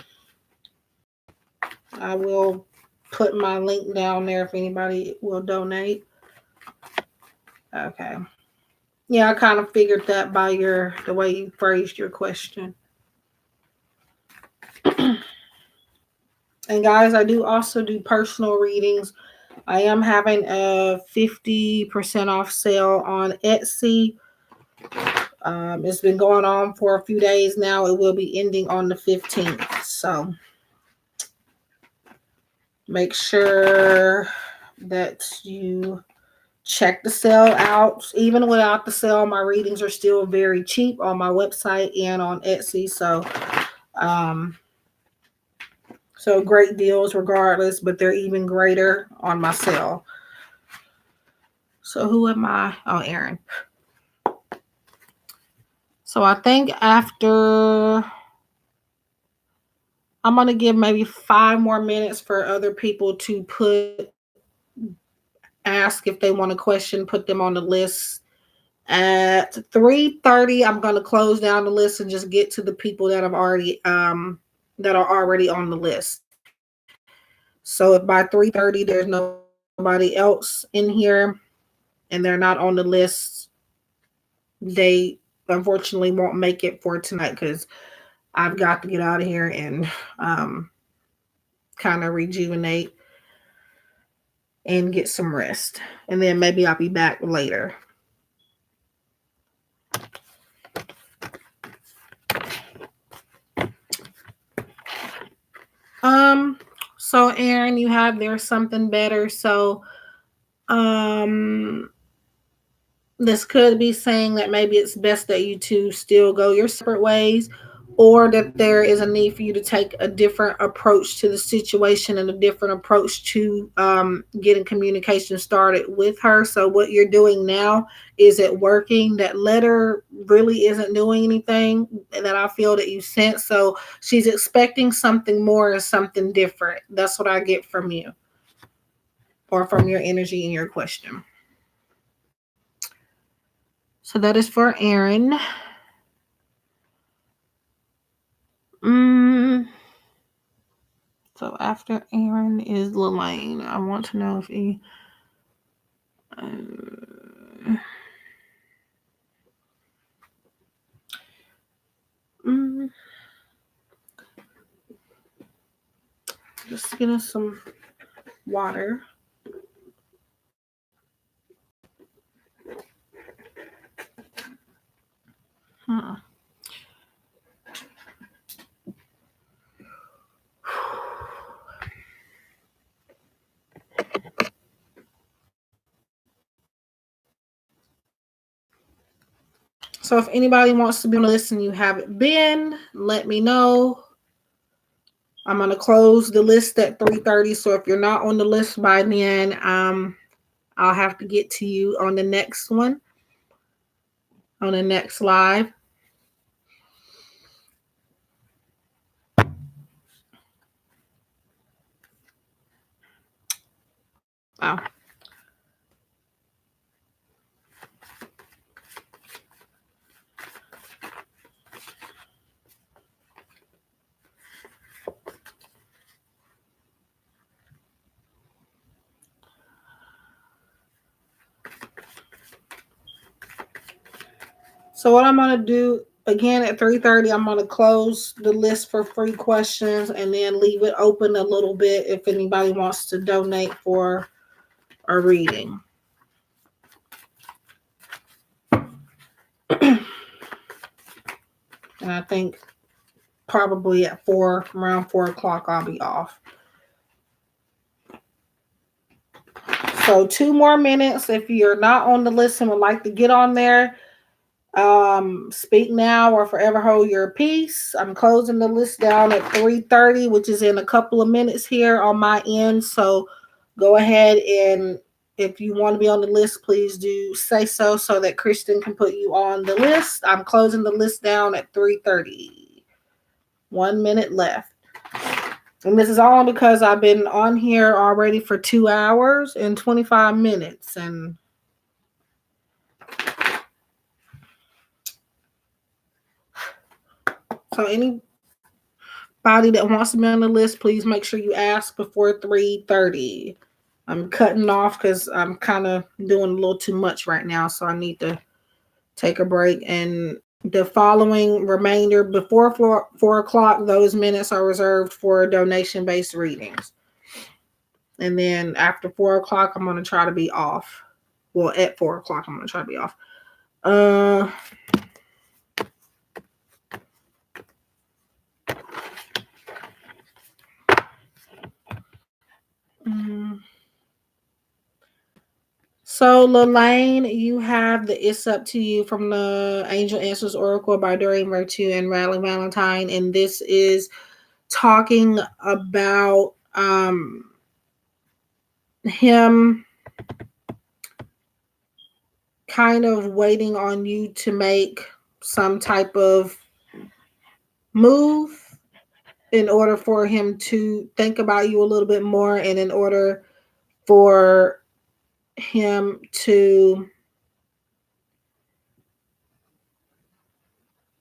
I will put my link down there if anybody will donate. Okay. Yeah, I kind of figured that by the way you phrased your question. And guys, I do also do personal readings. I am having a 50% off sale on Etsy. It's been going on for a few days now. It will be ending on the 15th. So make sure that you check the sale out. Even without the sale, my readings are still very cheap on my website and on Etsy. So great deals regardless, but they're even greater on my sale. So who am I? Oh, Erin. So I think after I'm going to give maybe 5 more minutes for other people to ask if they want a question, put them on the list. At 3:30, I'm going to close down the list and just get to the people that have already that are already on the list. So if by 3:30 there's nobody else in here and they're not on the list, they unfortunately won't make it for tonight because I've got to get out of here and kind of rejuvenate and get some rest. And then maybe I'll be back later. So Erin, you have There's Something Better. So this could be saying that maybe it's best that you two still go your separate ways, or that there is a need for you to take a different approach to the situation and a different approach to getting communication started with her. So what you're doing now, is it working? That letter really isn't doing anything that I feel that you sense. So she's expecting something more and something different. That's what I get from you, or from your energy in your question. So that is for Erin. So after Erin is Lelaine. I want to know if he. Just getting some water. Huh. So if anybody wants to be on the list and you haven't been, let me know. I'm gonna close the list at 3:30. So if you're not on the list by then, I'll have to get to you on the next one, on the next live. Wow. So what I'm gonna do again at 3:30, I'm gonna close the list for free questions and then leave it open a little bit if anybody wants to donate for a reading. And I think probably at around 4 o'clock, I'll be off. So 2 more minutes. If you're not on the list and would like to get on there, speak now or forever hold your peace. I'm closing the list down at 3:30, which is in a couple of minutes here on my end. So go ahead, and if you want to be on the list, please do say so that Kristen can put you on the list. I'm closing the list down at 3:30. 1 minute left. And this is all because I've been on here already for 2 hours and 25 minutes. And so anybody that wants to be on the list, please make sure you ask before 3:30. I'm cutting off because I'm kind of doing a little too much right now. So I need to take a break. And the following remainder before 4 o'clock, those minutes are reserved for donation-based readings. And then after 4 o'clock, I'm going to try to be off. Well, at 4 o'clock, I'm going to try to be off. So, Lelaine, you have the It's Up to You from the Angel Answers Oracle by Doreen Virtue and Radley Valentine. And this is talking about him kind of waiting on you to make some type of move in order for him to think about you a little bit more, and in order for him to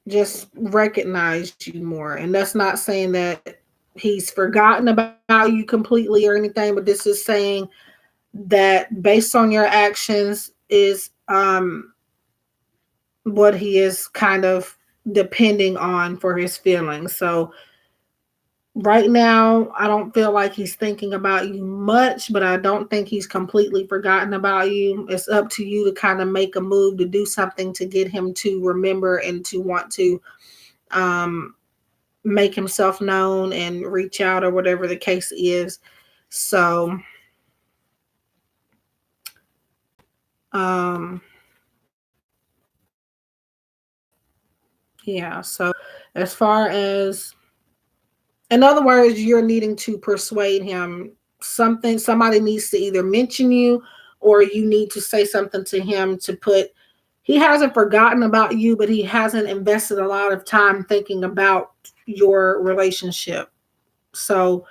just recognize you more. And that's not saying that he's forgotten about you completely or anything, but this is saying that based on your actions is what he is kind of depending on for his feelings. So right now, I don't feel like he's thinking about you much, but I don't think he's completely forgotten about you. It's up to you to kind of make a move to do something to get him to remember and to want to make himself known and reach out or whatever the case is. So, yeah. So as far as, in other words, you're needing to persuade him something. Somebody needs to either mention you or you need to say something to him to put, he hasn't forgotten about you, but he hasn't invested a lot of time thinking about your relationship. So,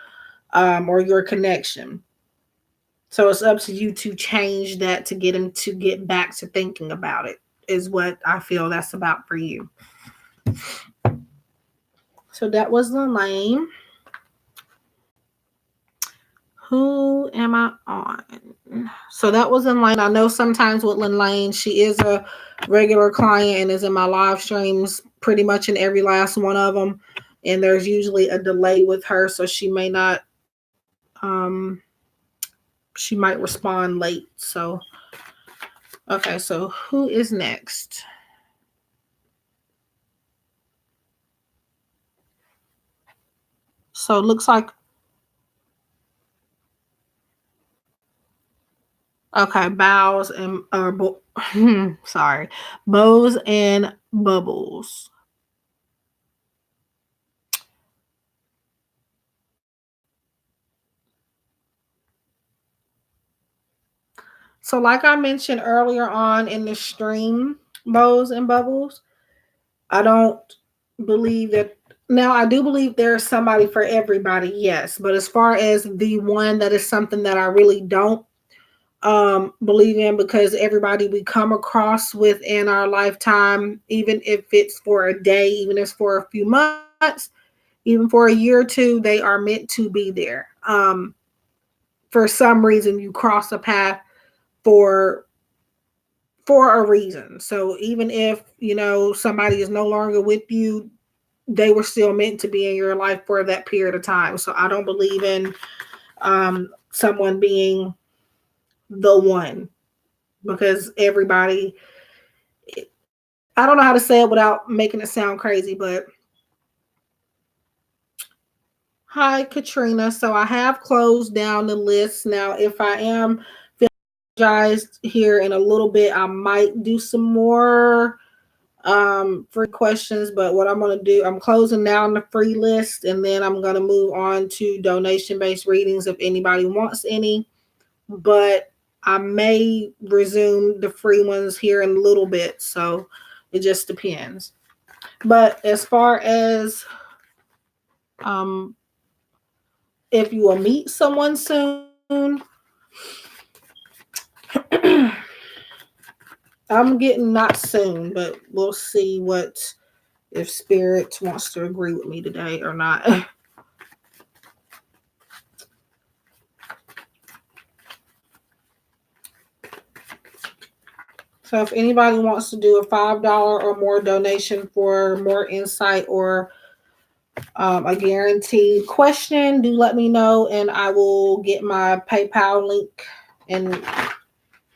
or your connection. So it's up to you to change that to get him to get back to thinking about it, is what I feel that's about for you. So that was Lelaine. Who am I on? So that was Lelaine. I know sometimes with Lelaine, she is a regular client and is in my live streams pretty much in every last one of them. And there's usually a delay with her, so she may not, she might respond late. So, okay, so who is next? So it looks like, okay, bows and sorry, bows and bubbles. So, like I mentioned earlier on in the stream, bows and bubbles, I don't believe that. Now, I do believe there's somebody for everybody, yes. But as far as the one that is something that I really don't believe in, because everybody we come across within our lifetime, even if it's for a day, even if it's for a few months, even for a year or two, they are meant to be there. For some reason, you cross a path for a reason. So even if somebody is no longer with you, they were still meant to be in your life for that period of time. So I don't believe in someone being the one, because everybody, I don't know how to say it without making it sound crazy, but hi Katrina. So I have closed down the list. Now if I am here in a little bit. I might do some more free questions, but what I'm going to do, I'm closing down the free list, and then I'm going to move on to donation-based readings if anybody wants any. But I may resume the free ones here in a little bit, so it just depends. But as far as if you will meet someone soon, I'm getting not soon, but we'll see what if Spirit wants to agree with me today or not. So if anybody wants to do a $5 or more donation for more insight or a guaranteed question, do let me know, and I will get my PayPal link and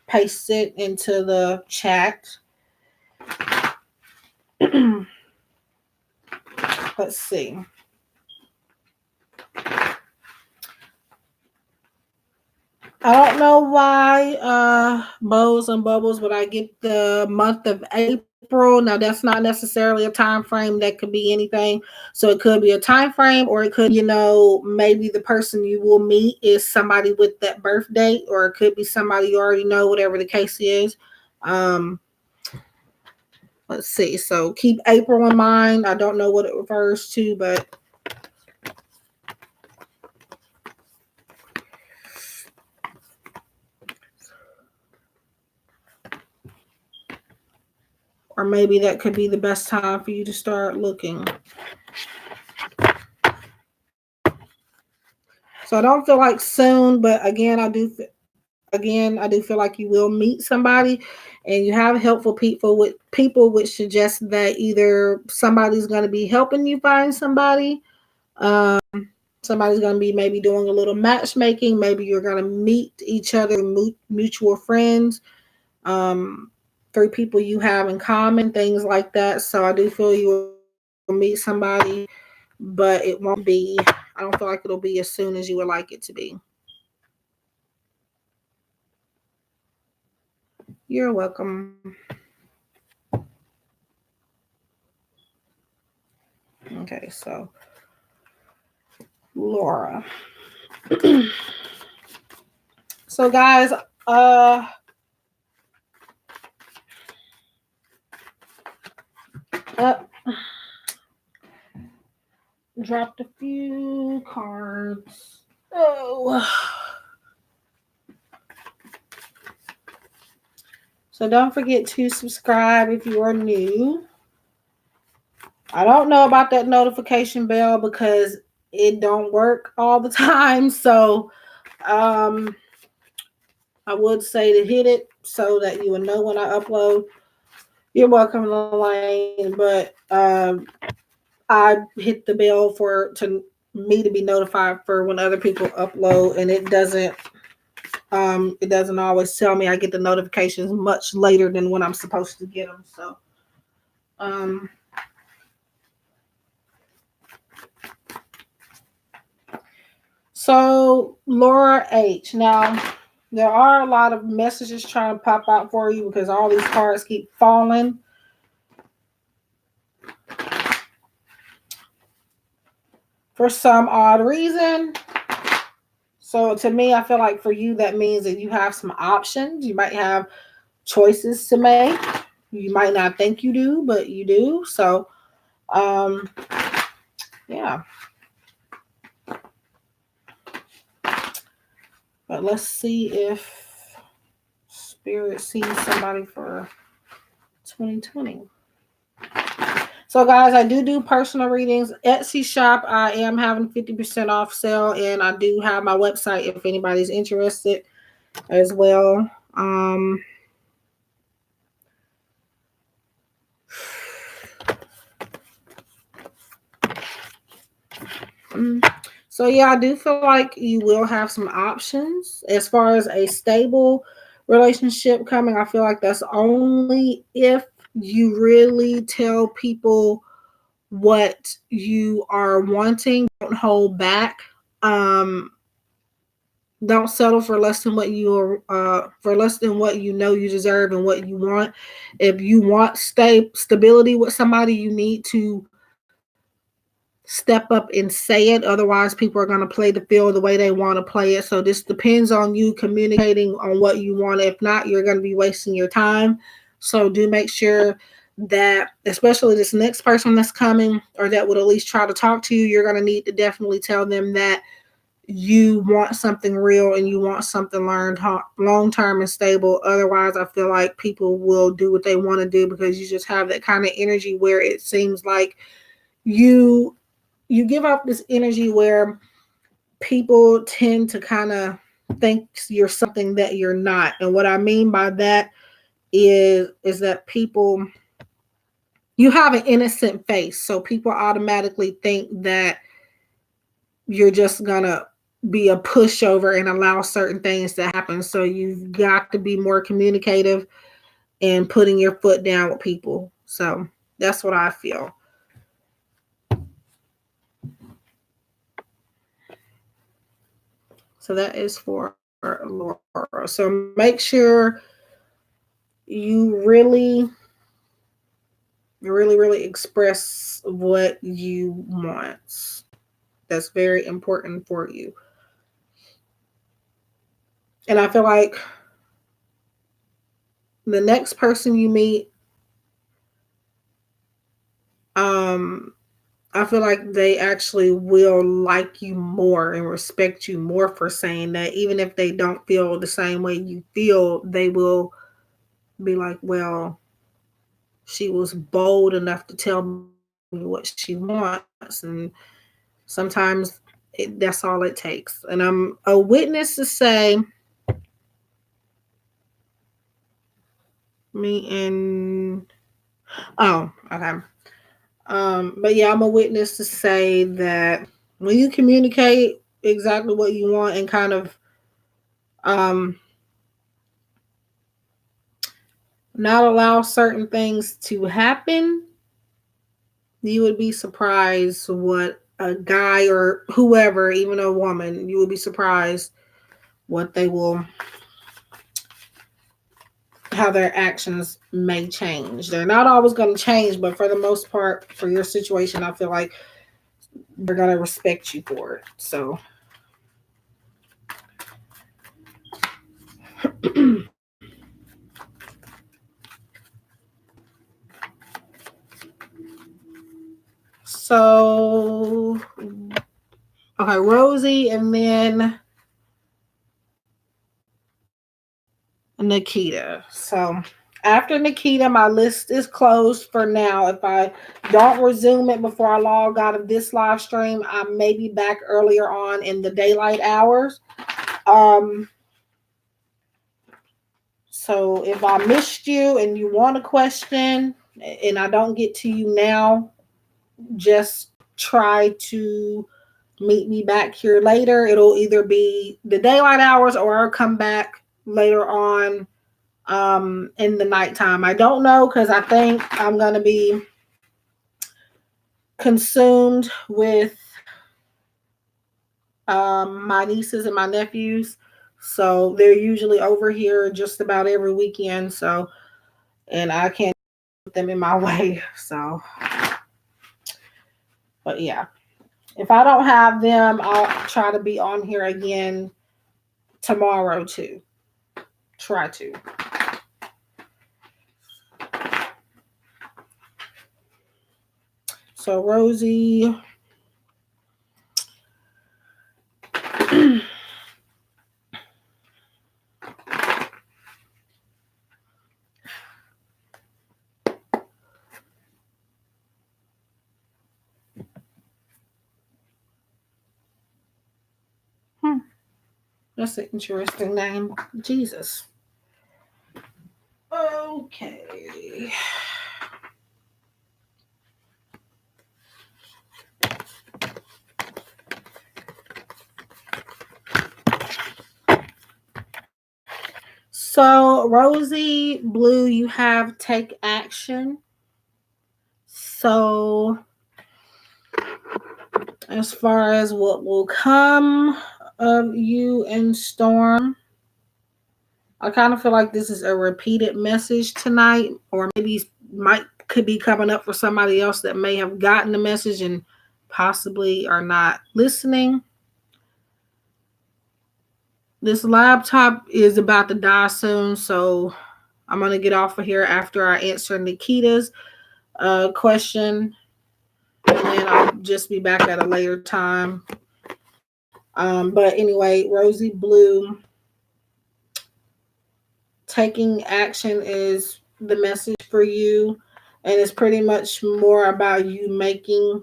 paste it into the chat. Let's see. I don't know why bows and bubbles, but I get the month of April. Now that's not necessarily a time frame. That could be anything. So it could be a time frame, or it could, maybe the person you will meet is somebody with that birth date, or it could be somebody you already know, whatever the case is. Let's see. So keep April in mind. I don't know what it refers to, but or maybe that could be the best time for you to start looking. So I don't feel like soon, but again, I do feel like you will meet somebody, and you have helpful people, which suggests that either somebody's going to be helping you find somebody, somebody's going to be maybe doing a little matchmaking, maybe you're going to meet each other, mutual friends, 3 people you have in common, things like that. So I do feel you will meet somebody, but it won't be, I don't feel like it'll be as soon as you would like it to be. You're welcome. Okay, so Laura. So guys, dropped a few cards. Oh. So don't forget to subscribe if you are new. I don't know about that notification bell because it don't work all the time. So I would say to hit it so that you will know when I upload. You're welcome, Elaine, but I hit the bell to me to be notified for when other people upload, and it doesn't always tell me. I get the notifications much later than when I'm supposed to get them. So Laura H. Now there are a lot of messages trying to pop out for you because all these cards keep falling. For some odd reason. So to me, I feel like for you, that means that you have some options. You might have choices to make. You might not think you do, but you do. So, yeah. But let's see if Spirit sees somebody for 2020. So guys, I do personal readings. Etsy shop, I am having 50% off sale, and I do have my website if anybody's interested as well. So yeah, I do feel like you will have some options as far as a stable relationship coming. I feel like that's only if you really tell people what you are wanting. Don't hold back. Don't settle for less than what you are, for less than what you know you deserve and what you want. If you want stability with somebody, you need to step up and say it. Otherwise, people are going to play the field the way they want to play it. So this depends on you communicating on what you want. If not, you're going to be wasting your time. So do make sure that, especially this next person that's coming or that would at least try to talk to you, you're going to need to definitely tell them that you want something real and you want something learned long term and stable. Otherwise, I feel like people will do what they want to do because you just have that kind of energy where it seems like you you give off this energy where people tend to kind of think you're something that you're not. And what I mean by that is that people, you have an innocent face, so people automatically think that you're just gonna be a pushover and allow certain things to happen. So you've got to be more communicative and putting your foot down with people. So that's what I feel. So that is for Laura. So make sure you really express what you want. That's very important for you. And I feel like the next person you meet, um, I feel like they actually will like you more and respect you more for saying that. Even if they don't feel the same way you feel, they will be like, well, she was bold enough to tell me what she wants. And sometimes that's all it takes. And I'm a witness to say, me and, oh, okay. But yeah, I'm a witness to say that when you communicate exactly what you want and kind of um, not allow certain things to happen, you would be surprised what a guy or whoever, even a woman, you would be surprised what they will, how their actions may change. They're not always going to change, but for the most part, for your situation, I feel like they're going to respect you for it. So, so okay, Rosie, and then Nikita. So after Nikita, my list is closed for now. If I don't resume it before I log out of this live stream, I may be back earlier on in the daylight hours. Um, so if I missed you and you want a question and I don't get to you now, just try to meet me back here later. It'll either be the daylight hours or I'll come back later on in the nighttime. I don't know because I think I'm gonna be consumed with my nieces and my nephews. So they're usually over here just about every weekend. So and I can't put them in my way. So but yeah. If I don't have them, I'll try to be on here again tomorrow too. Try to. So Rosie, that's an interesting name. Jesus. Okay. So, Rosie Blue, you have take action. So, as far as what will come, of you and Storm. I kind of feel like this is a repeated message tonight, or maybe might could be coming up for somebody else that may have gotten the message and possibly are not listening. This laptop is about to die soon, so I'm gonna get off of here after I answer Nikita's question, and then I'll just be back at a later time. But anyway, Rosie Blue, taking action is the message for you, and it's pretty much more about you making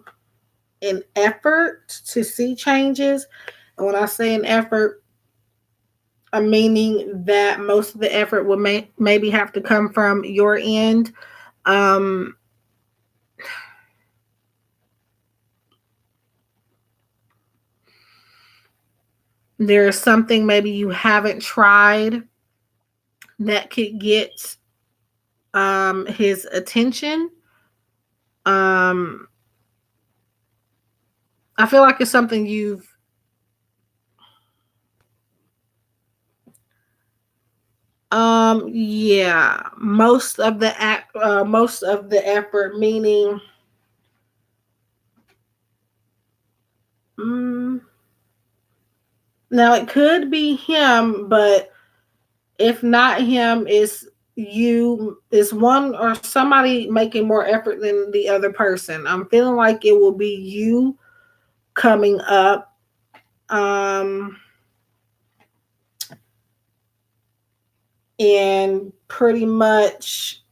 an effort to see changes. And when I say an effort, I'm meaning that most of the effort will maybe have to come from your end. Um, there's something maybe you haven't tried that could get his attention. Um, I feel like it's something you've yeah, most of the effort, meaning mm, now it could be him, but if not him, it's you, it's one or somebody making more effort than the other person. I'm feeling like it will be you coming up. Um and pretty much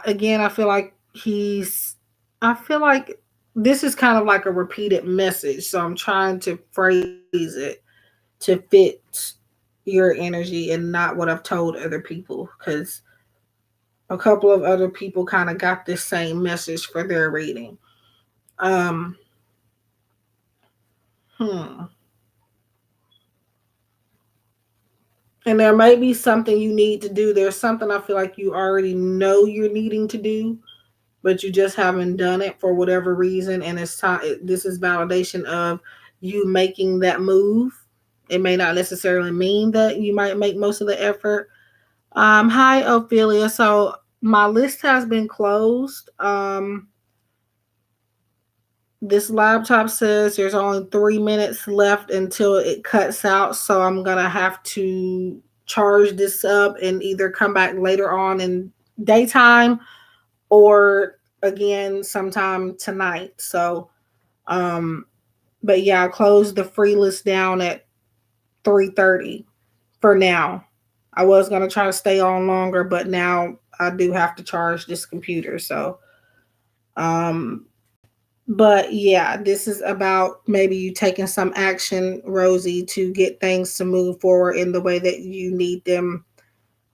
again, I feel like this is kind of like a repeated message, so I'm trying to phrase it to fit your energy and not what I've told other people, because a couple of other people kind of got this same message for their reading. Um, hmm. And there may be something you need to do. There's something I feel like you already know you're needing to do, but you just haven't done it for whatever reason. And it's time. This is validation of you making that move. It may not necessarily mean that you might make most of the effort. Hi, Ophelia. So my list has been closed. This laptop says there's only 3 minutes left until it cuts out. So I'm going to have to charge this up and either come back later on in daytime or again sometime tonight. So, um, but yeah, I closed the free list down at 3:30 for now. I was going to try to stay on longer, but now I do have to charge this computer. So, um, but yeah, this is about maybe you taking some action, Rosie, to get things to move forward in the way that you need them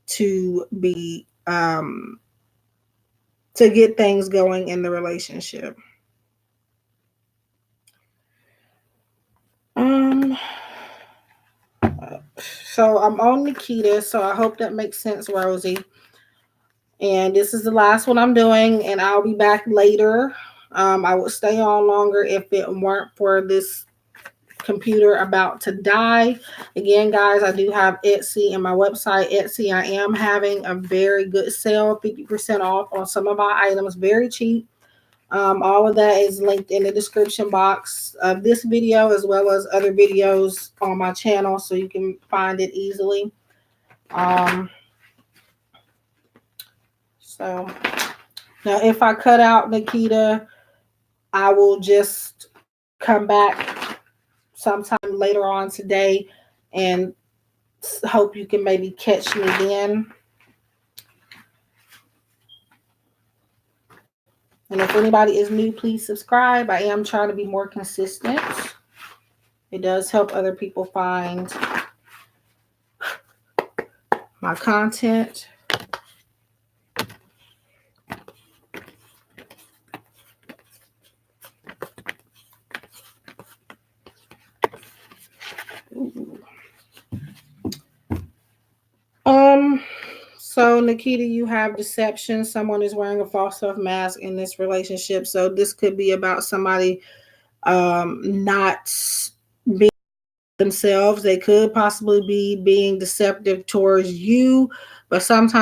to be, to get things going in the relationship. Um, so I'm on Nikita, so I hope that makes sense, Rosie. And this is the last one I'm doing, and I'll be back later. I would stay on longer if it weren't for this computer about to die. Again, guys, I do have Etsy and my website, Etsy. I am having a very good sale, 50% off on some of my items, very cheap. All of that is linked in the description box of this video, as well as other videos on my channel, so you can find it easily. Um, so now if I cut out Nikita, I will just come back sometime later on today and hope you can maybe catch me then. And if anybody is new, please subscribe. I am trying to be more consistent. It does help other people find my content. Ooh. So Nikita, you have deception. Someone is wearing a false self mask in this relationship. So this could be about somebody not themselves. They could possibly be being deceptive towards you, but sometimes